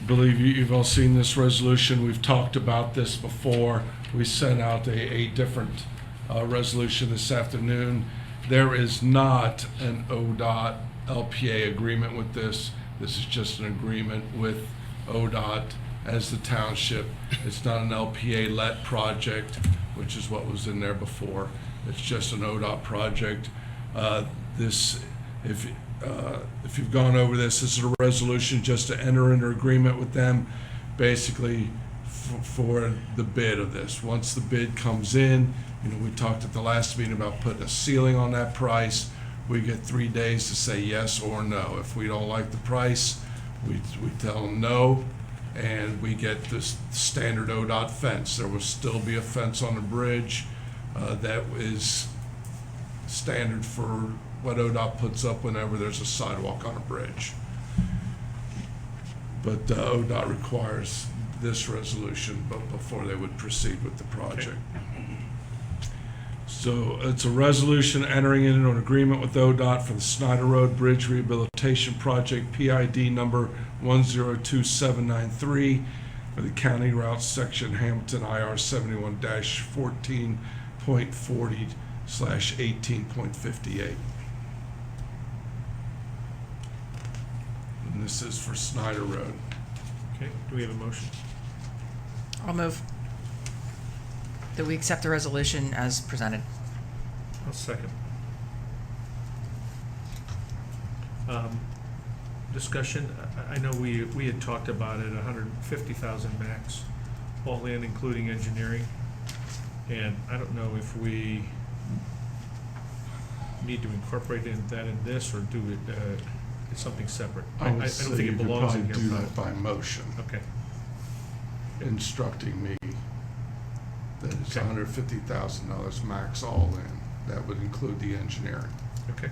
believe you've all seen this resolution. We've talked about this before. We sent out a different resolution this afternoon. There is not an ODOT LPA agreement with this. This is just an agreement with ODOT as the township. It's not an LPA-let project, which is what was in there before. It's just an ODOT project. If you've gone over this is a resolution just to enter into agreement with them, basically for the bid of this. Once the bid comes in, you know, we talked at the last meeting about putting a ceiling on that price. We get 3 days to say yes or no. If we don't like the price, we tell them no, and we get this standard ODOT fence. There will still be a fence on the bridge that is standard for what ODOT puts up whenever there's a sidewalk on a bridge. But ODOT requires this resolution before they would proceed with the project. So it's a resolution entering into an agreement with ODOT for the Snyder Road Bridge Rehabilitation Project, PID number 102793, for the County Route Section Hamilton IR 71-14.40/18.58. And this is for Snyder Road. Okay, do we have a motion? I'll move that we accept the resolution as presented. I'll second. Discussion, I know we had talked about it, 150,000 max, all in, including engineering. And I don't know if we need to incorporate that in this, or do it, it's something separate. I don't think it belongs in here. Do that by motion, Okay, instructing me that it's Okay. $150,000 max all in. That would include the engineering. okay.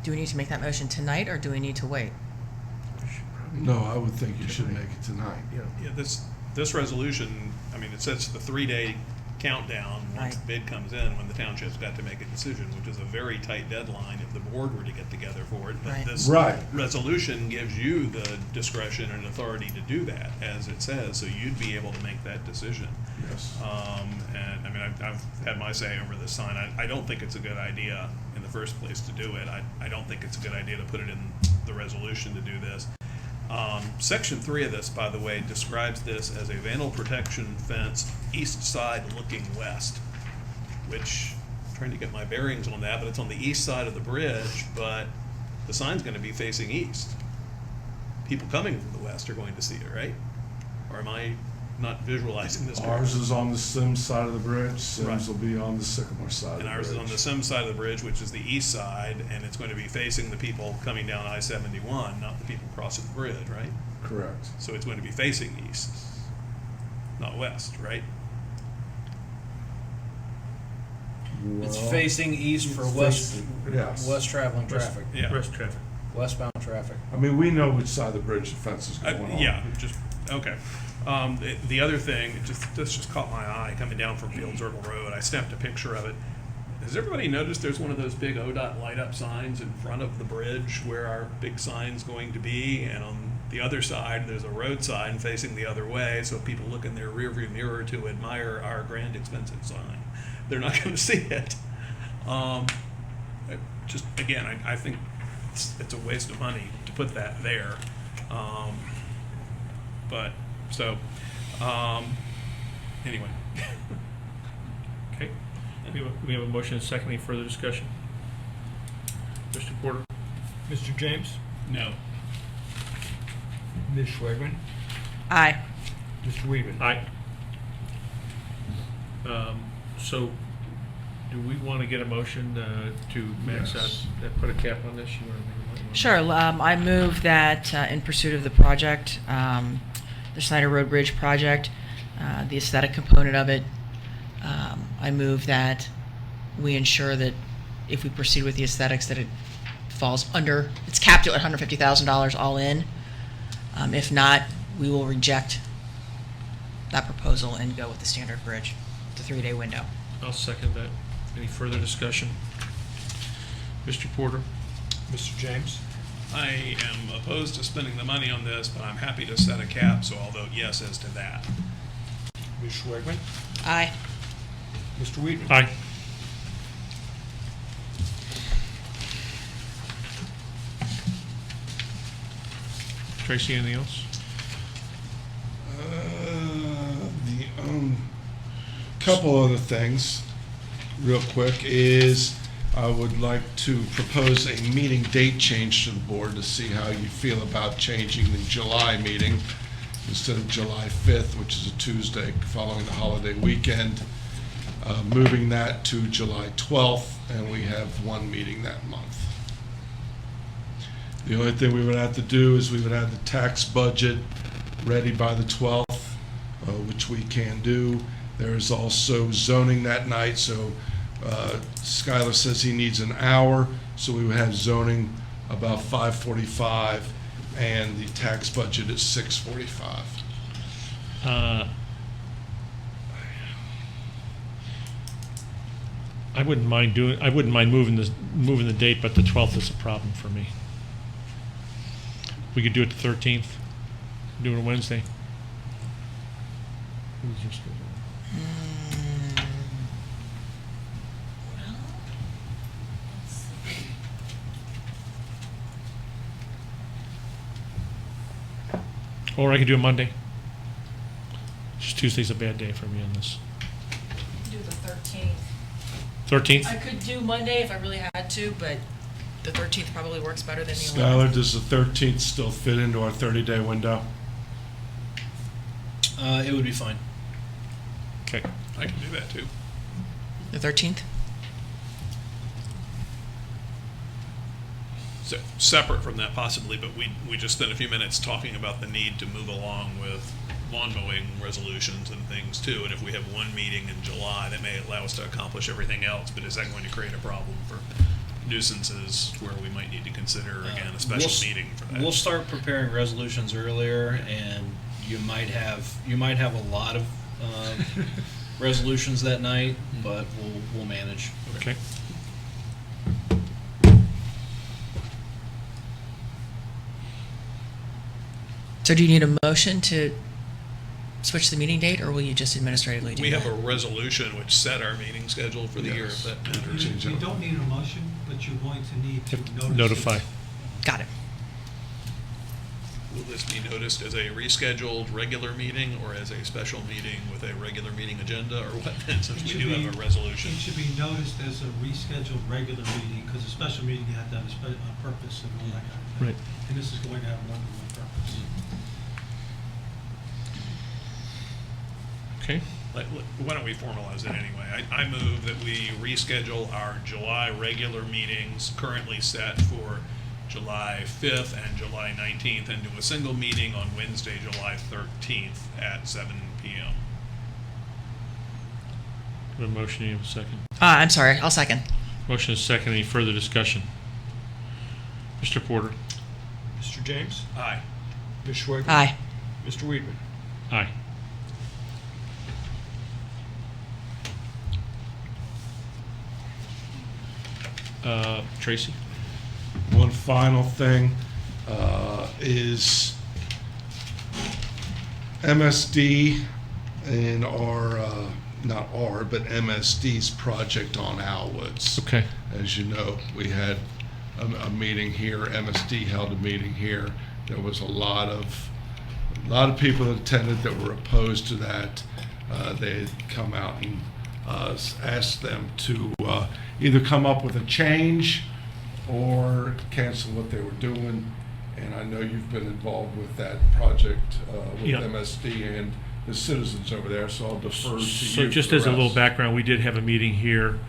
Do we need to make that motion tonight, or do we need to wait? We should probably- No, I would think you should make it tonight. Yeah. Yeah, this resolution, I mean, it sets the 3-day countdown once Right. bid comes in, when the township's got to make a decision, which is a very tight deadline if the board were to get together for it. But Right. this Right. resolution gives you the discretion and authority to do that, as it says, so you'd be able to make that decision. Yes. And I mean, I've had my say over this sign. I don't think it's a good idea in the first place to do it. I don't think it's a good idea to put it in the resolution to do this. Section 3 of this, by the way, describes this as a vandal protection fence, east side looking west, which, I'm trying to get my bearings on that, but it's on the east side of the bridge, but the sign's gonna be facing east. people coming from the west are going to see it, right? Or am I not visualizing this correctly? Ours is on the Sims side of the bridge, Sims Right. will be on the Sycamore side of the And bridge. ours is on the Sims side of the bridge, which is the east side, and it's going to be facing the people coming down I-71, not the people crossing the bridge, right? Correct. So it's going to be facing east, not west, right? It's Well, facing east for west, Yes. west traveling traffic, Yeah. West traffic. westbound traffic. I mean, we know which side of the bridge the fence is going on. Yeah, just, okay. The other thing, this just caught my eye coming down from Field Circle Road. I snapped a picture of it. Has everybody noticed there's one of those big ODOT light-up signs in front of the bridge where our big sign's going to be? And on the other side, there's a road sign facing the other way, so people look in their rearview mirror to admire our grand expensive sign. They're not going to see it. Just, again, I think it's a waste of money to put that there. Anyway. Okay. We have a motion and a second. Any further discussion? Mr. Porter? Mr. James? No. Ms. Schwagman? Aye. Mr. Weedman? Aye. So, do we want to get a motion to max Yes. out, put a cap on this? You want to make a motion? Sure. I move that in pursuit of the project, the Snyder Road Bridge project, the aesthetic component of it, I move that we ensure that if we proceed with the aesthetics, that it falls under, it's capped at $150,000 all in. If not, we will reject that proposal and go with the standard bridge, the 3-day window. I'll second that. Any further discussion? Mr. Porter? Mr. James? I am opposed to spending the money on this, but I'm happy to set a cap, so I'll vote yes as to that. Ms. Schwagman? Aye. Mr. Weedman? Aye. Tracy, anything else? Couple other things, real quick, is I would like to propose a meeting date change to the board to see how you feel about changing the July meeting instead of July 5th, which is a Tuesday following the holiday weekend, moving that to July 12th, and we have one meeting that month. The only thing we would have to do is we would have the tax budget ready by the 12th, which we can do. There's also zoning that night, so Skylar says he needs an hour, so we would have zoning about 5:45, and the tax budget is 6:45. I wouldn't mind moving the date, but the 12th is a problem for me. We could do it the 13th, do it on Wednesday. Or I could do a Monday. Just Tuesday's a bad day for me on this. Do the 13th. 13th? I could do Monday if I really had to, but the 13th probably works better than the 11th. Skylar, does the 13th still fit into our 30-day window? It would be fine. Okay. I can do that too. The 13th? So, separate from that possibly, but we just spent a few minutes talking about the need to move along with lawn mowing resolutions and things too. And if we have one meeting in July, that may allow us to accomplish everything else, but is that going to create a problem for nuisances where we might need to consider, again, a special meeting for that? We'll start preparing resolutions earlier, and you might have a lot of resolutions that night, but we'll manage. Okay. So do you need a motion to switch the meeting date, or will you just administratively do We that? have a resolution which set our meeting schedule for the year, if that matters. You don't need a motion, but you're going to need to notice. Notify. Got it. Will this be noticed as a rescheduled regular meeting or as a special meeting with a regular meeting agenda, or what, since we do have a resolution? It should be noticed as a rescheduled regular meeting, because a special meeting you have to have a purpose and all that kind of thing. Right. And this is going to have more than one purpose. Okay, Why don't we formalize it anyway? I move that we reschedule our July regular meetings currently set for July 5th and July 19th and do a single meeting on Wednesday, July 13th at 7 p.m. a motion, you have a second. I'm sorry, I'll second. Motion is second, any further discussion? Mr. Porter? Mr. James? Aye. Ms. Schwagman? Aye. Mr. Weedman? Aye. Tracy? One final thing is MSD and not our, but MSD's project on Alwoods. Okay. As you know, we had a meeting here, MSD held a meeting here. There was a lot of people that attended that were opposed to that. They had come out and asked them to either come up with a change or cancel what they were doing. And I know you've been involved with that project with Yeah. MSD and the citizens over there, so I'll defer to you. So just for the as a little rest. background, we did have a meeting here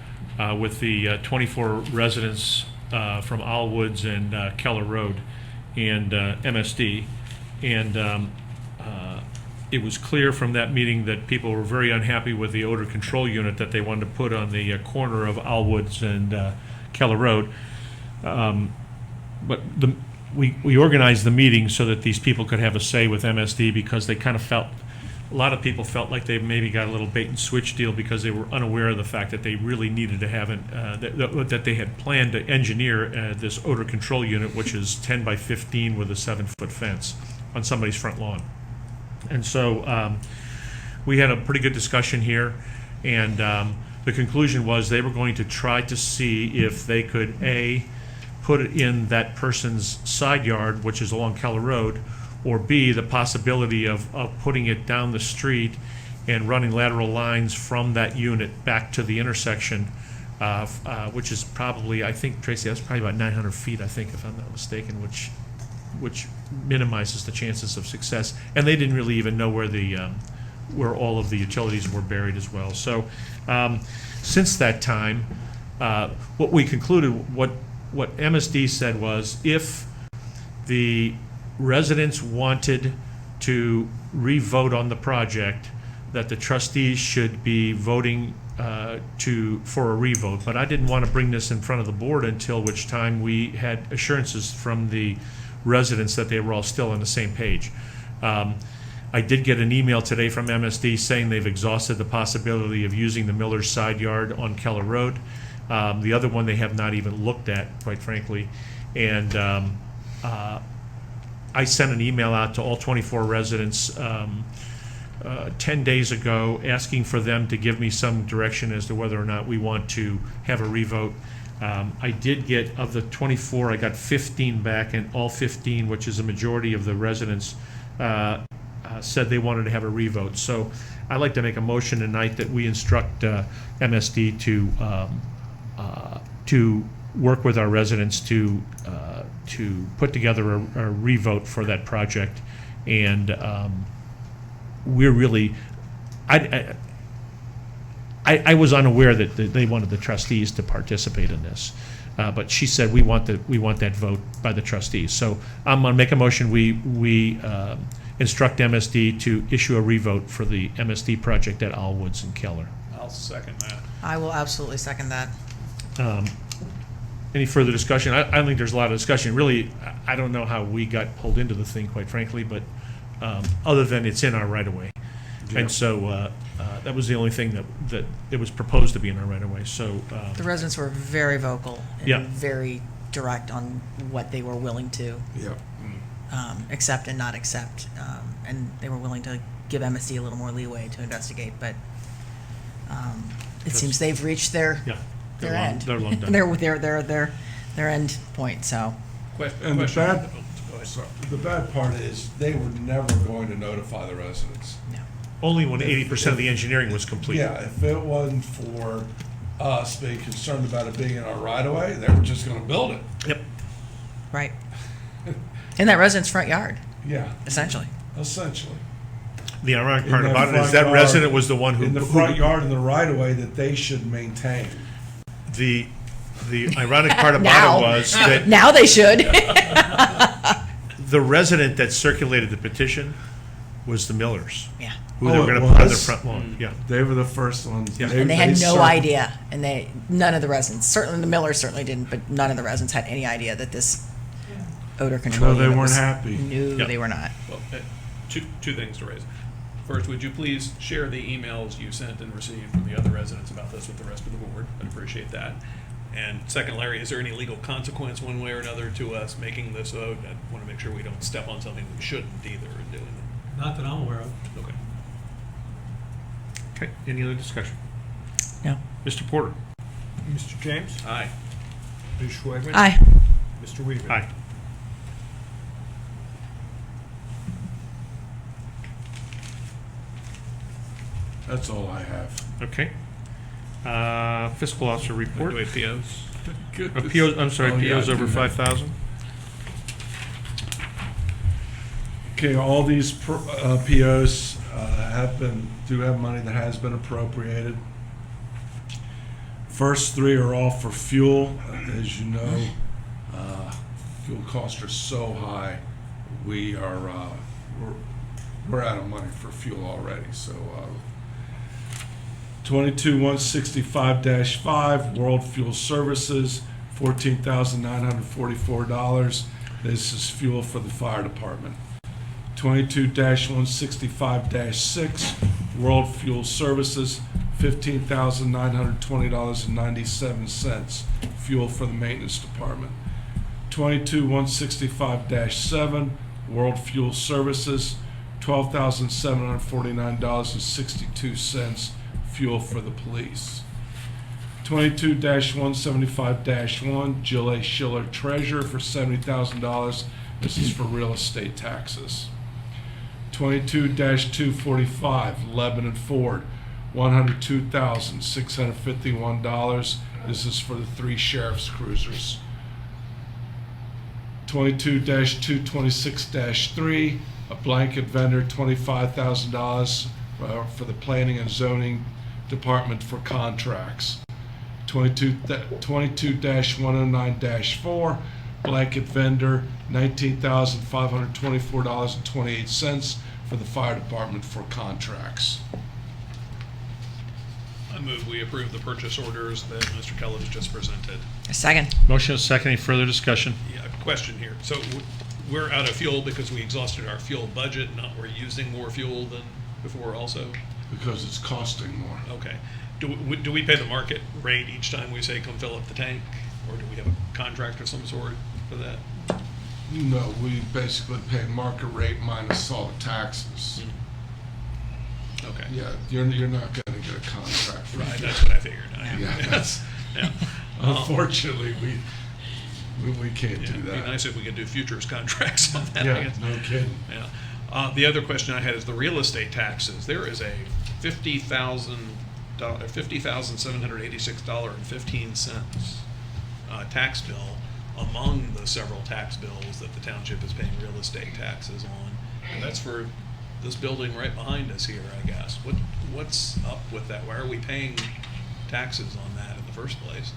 with the 24 residents from Allwoods and Keller Road and MSD. And it was clear from that meeting that people were very unhappy with the odor control unit that they wanted to put on the corner of Allwoods and Keller Road. But we organized the meeting so that these people could have a say with MSD because they kind of felt, a lot of people felt like they maybe got a little bait and switch deal because they were unaware of the fact that they really needed to have that they had planned to engineer this odor control unit, which is 10 by 15 with a 7-foot fence on somebody's front lawn. And so we had a pretty good discussion here, and the conclusion was they were going to try to see if they could, A, put it in that person's side yard, which is along Keller Road, or B, the possibility of putting it down the street and running lateral lines from that unit back to the intersection, which is probably, I think, Tracy, that's probably about 900 feet, I think, if I'm not mistaken, which minimizes the chances of success. And they didn't really even know where all of the utilities were buried as well. So since that time, what we concluded, what MSD said was, if the residents wanted to re-vote on the project, that the trustees should be voting for a re-vote. But I didn't want to bring this in front of the board until which time we had assurances from the residents that they were all still on the same page. I did get an email today from MSD saying they've exhausted the possibility of using the Miller's side yard on Keller Road. The other one they have not even looked at, quite frankly. And I sent an email out to all 24 residents 10 days ago asking for them to give me some direction as to whether or not we want to have a revote. I did get, of the 24, I got 15 back, and all 15, which is a majority of the residents, said they wanted to have a revote. So I'd like to make a motion tonight that we instruct MSD to work with our residents to put together a revote for that project. And we're really, I was unaware that they wanted the trustees to participate in this, but she said we want that vote by the trustees. So I'm going to make a motion. We instruct MSD to issue a revote for the MSD project at Allwoods and Keller. I'll second that. I will absolutely second that. Any further discussion? I don't think there's a lot of discussion. Really, I don't know how we got pulled into the thing, quite frankly, but other than it's in our right-of-way. Yeah. And so that was the only thing that it was proposed to be in our right-of-way. So The residents were very vocal and Yeah. very direct on what they were willing to Yep. accept and not accept. And they were willing to give MSD a little more leeway to investigate, but it seems they've reached their yeah, end. They're long done. their end point, so. And the bad part is they were never going to notify the residents. Only when 80% of the engineering was complete. Yeah, if it wasn't for us being concerned about it being in our right of way, they were just gonna build it. Yep. Right. In that resident's front yard. Yeah, essentially. essentially. The ironic part In about it is front that yard- resident was the one who. in the front yard and the right of way that they should maintain. The ironic part Now. about it was that Now they should. the resident that circulated the petition was the Millers, Yeah. who they Oh, were it going to put on their was? front lawn. Yeah. They were the first ones. Yeah. And they had no circled- idea, and none of the residents, certainly the Millers certainly didn't, but none of the residents had any idea that this odor control they unit weren't was- happy. No, Yep. they were not. Well, two things to raise. First, would you please share the emails you sent and received from the other residents about this with the rest of the board? I'd appreciate that. And second, Larry, is there any legal consequence one way or another to us making this vote? I want to make sure we don't step on something we shouldn't either in doing it. Not that I'm aware of. Okay. Okay, any other discussion? No. Mr. Porter? Mr. James? Aye. Ms. Schwagman? Aye. Mr. Weaver? Aye. That's all I have. Okay. Fiscal officer report. Do we have POs? POs, I'm sorry, Oh, yeah, POs over do that. 5,000? Okay, all these POs do have money that has been appropriated. First three are all for fuel. As you know, fuel costs are so high. We're out of money for fuel already, so 22-165-5, World Fuel Services, $14,944. This is fuel for the fire department. 22-165-6, World Fuel Services, $15,920.97, fuel for the maintenance department. 22-165-7, World Fuel Services, $12,749.62, fuel for the police. 22-175-1, Jill A. Schiller Treasurer for $70,000. This is for real estate taxes. 22-245, Lebanon Ford, $102,651. This is for the 3 sheriff's cruisers. 22-226-3, a blanket vendor, $25,000 for the planning and zoning department for contracts. 22-109-4, blanket vendor, $19,524.28 for the fire department for contracts. I move we approve the purchase orders that Mr. Keller has just presented. A second. Motion is second. Any further discussion? Yeah, question here. So we're out of fuel because we exhausted our fuel budget, not we're using more fuel than before also? Because it's costing more. Okay. Do we pay the market rate each time we say come fill up the tank? Or do we have a contract of some sort for that? No, we basically pay market rate minus all the taxes. Okay. Yeah, you're not gonna get a contract for Right, that. that's what I figured. Yeah, that's, Yeah. unfortunately, we can't Yeah, do it'd be that. nice if we could do futures contracts on that, I Yeah, guess. no kidding. Yeah. The other question I had is the real estate taxes. There is a $50,786.15 tax bill among the several tax bills that the township is paying real estate taxes on. And that's for this building right behind us here, I guess. What's up with that? Why are we paying taxes on that in the first place?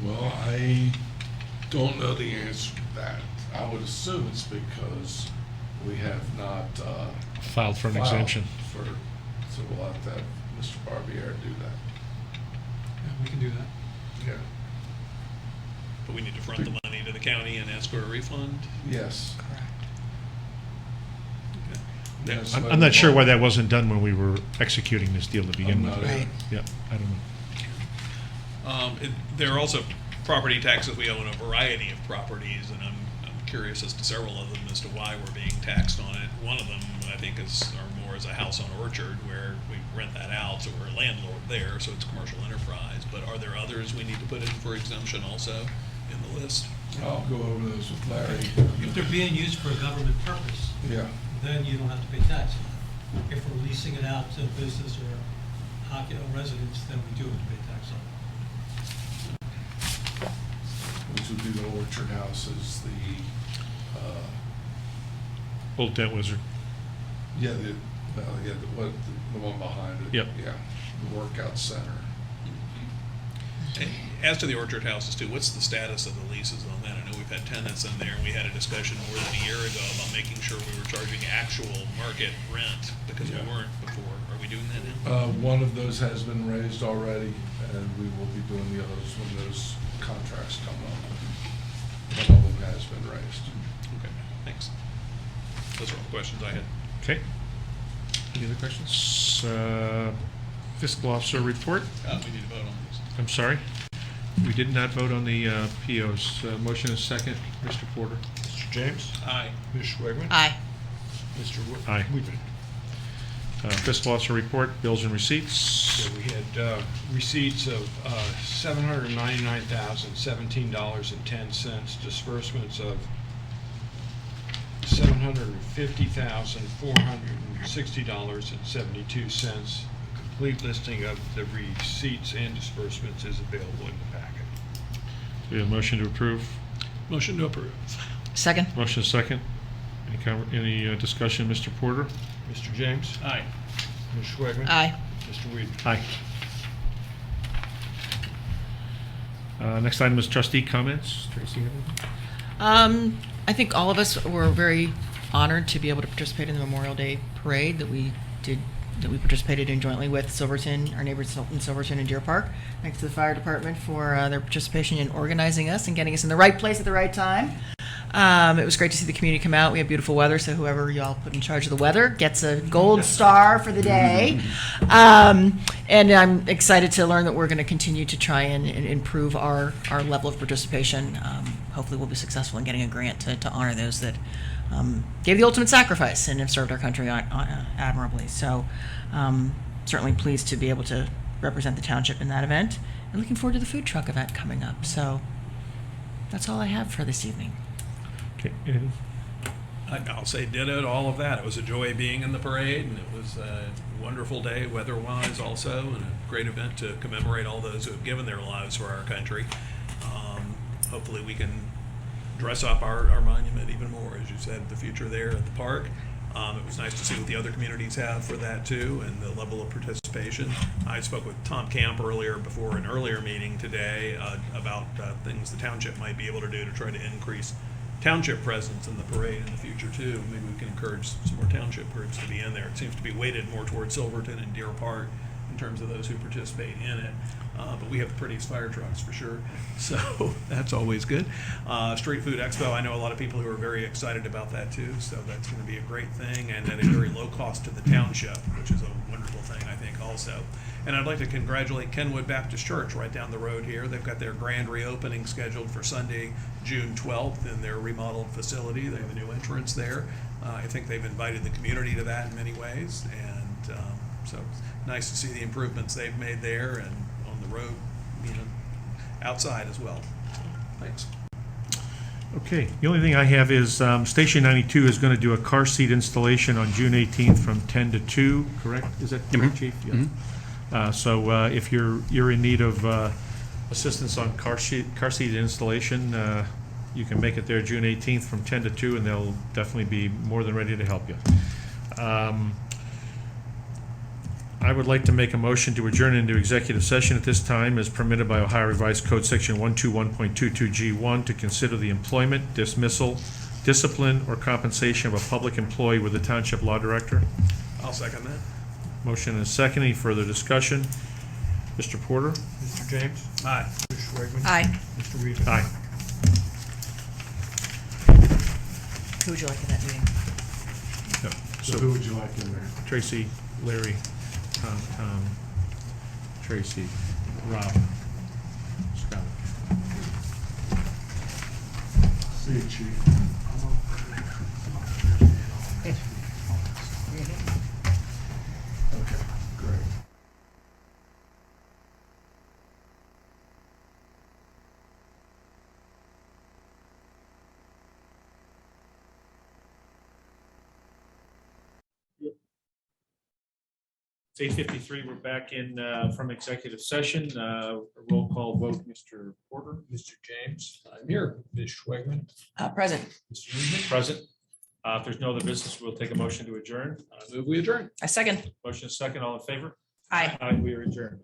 Well, I don't know the answer to that. I would assume it's because we have not Filed for an filed exemption. So we'll have to have Mr. Barbier do that. Yeah, we can do that. Yeah. But we need to front the money to the county and ask for a refund? Yes. Yeah. Yes, I'm not sure why that wasn't done when we were executing this deal to begin I'm with. not either. Right. Yeah, I don't know. There are also property taxes. We own a variety of properties, and I'm curious as to several of them as to why we're being taxed on it. One of them, I think, is more as a house on Orchard, where we rent that out, so we're a landlord there, so it's commercial enterprise. But are there others we need to put in for exemption also in the list? I'll go over those with Larry. If they're being used for a government purpose, Yeah. then you don't have to pay tax on it. If we're leasing it out to a business or residents, then we do have to pay tax on it. Which would be the Orchard houses, the Old Dent Wizard. Yeah, the one behind it. Yep. Yeah, the workout center. And as to the orchard houses too, what's the status of the leases on that? I know we've had tenants in there, and we had a discussion more than a year ago about making sure we were charging actual market rent, because we Yeah. weren't before. Are we doing that now? One of those has been raised already, and we will be doing the others when those contracts come up. One of them has been raised. Okay, thanks. Those are all the questions I had. Okay. Any other questions? Fiscal officer report. We need to vote on this. I'm sorry. We did not vote on the POs. Motion is second. Mr. Porter. Mr. James? Aye. Ms. Schwagman? Aye. Mr. Aye. Weedman? Fiscal officer report, bills and receipts. Yeah, we had receipts of $799,017.10, disbursements of $750,460.72. A complete listing of the receipts and disbursements is available in the packet. We have a motion to approve. Motion to approve. Second? Motion is second. Any discussion, Mr. Porter? Mr. James? Aye. Ms. Schwagman? Aye. Mr. Weedman? Aye. Next item is trustee comments. Tracy, you have anything? I think all of us were very honored to be able to participate in the Memorial Day parade that we participated in jointly with Silverton, our neighbors in Silverton and Deer Park. Thanks to the fire department for their participation in organizing us and getting us in the right place at the right time. It was great to see the community come out. We had beautiful weather, so whoever y'all put in charge of the weather gets a gold star for the day. And I'm excited to learn that we're going to continue to try and improve our level of participation. Hopefully we'll be successful in getting a grant to honor those that gave the ultimate sacrifice and have served our country admirably. So certainly pleased to be able to represent the township in that event, and looking forward to the food truck event coming up. So that's all I have for this evening. Okay. Anything? I'll say ditto to all of that. It was a joy being in the parade, and it was a wonderful day weather-wise also, and a great event to commemorate all those who have given their lives for our country. Hopefully we can dress up our monument even more, as you said, the future there at the park. It was nice to see what the other communities have for that too, and the level of participation. I spoke with Tom Camp before an earlier meeting today about things the township might be able to do to try to increase township presence in the parade in the future too. Maybe we can encourage some more township groups to be in there. It seems to be weighted more towards Silverton and Deer Park in terms of those who participate in it. But we have the prettiest fire trucks for sure, so that's always good. Street Food Expo, I know a lot of people who are very excited about that too, so that's going to be a great thing, and at a very low cost to the township, which is a wonderful thing, I think, also. And I'd like to congratulate Kenwood Baptist Church right down the road here. They've got their grand reopening scheduled for Sunday, June 12th in their remodeled facility. They have a new entrance there. I think they've invited the community to that in many ways, and so it's nice to see the improvements they've made there and on the road, outside as well. Thanks. Okay. The only thing I have is Station 92 is going to do a car seat installation on June 18th from 10 to 2, correct? Is that correct, Chief? Yeah. So if you're in need of assistance on car seat installation, you can make it there June 18th from 10 to 2, and they'll definitely be more than ready to help you. I would like to make a motion to adjourn into executive session at this time as permitted by Ohio Revised Code Section 121.22G1 to consider the employment, dismissal, discipline, or compensation of a public employee with the Township Law Director. I'll second that. Motion is second. Any further discussion? Mr. Porter? Mr. James? Aye. Ms. Schwagman? Aye. Mr. Weedman? Aye. Who would you like in that meeting? So who would you like in there? Tracy, Larry, Tom, Tracy, Rob, Scott. See you, Chief. Okay, great. It's 8:53. We're back in from executive session. Roll call vote, Mr. Porter. Mr. James? I'm here. Ms. Schwagman? Present. Mr. Weedman? Present. If there's no other business, we'll take a motion to adjourn. Move we adjourn. A second. Motion is second, all in favor? Aye. Aye, we are adjourned.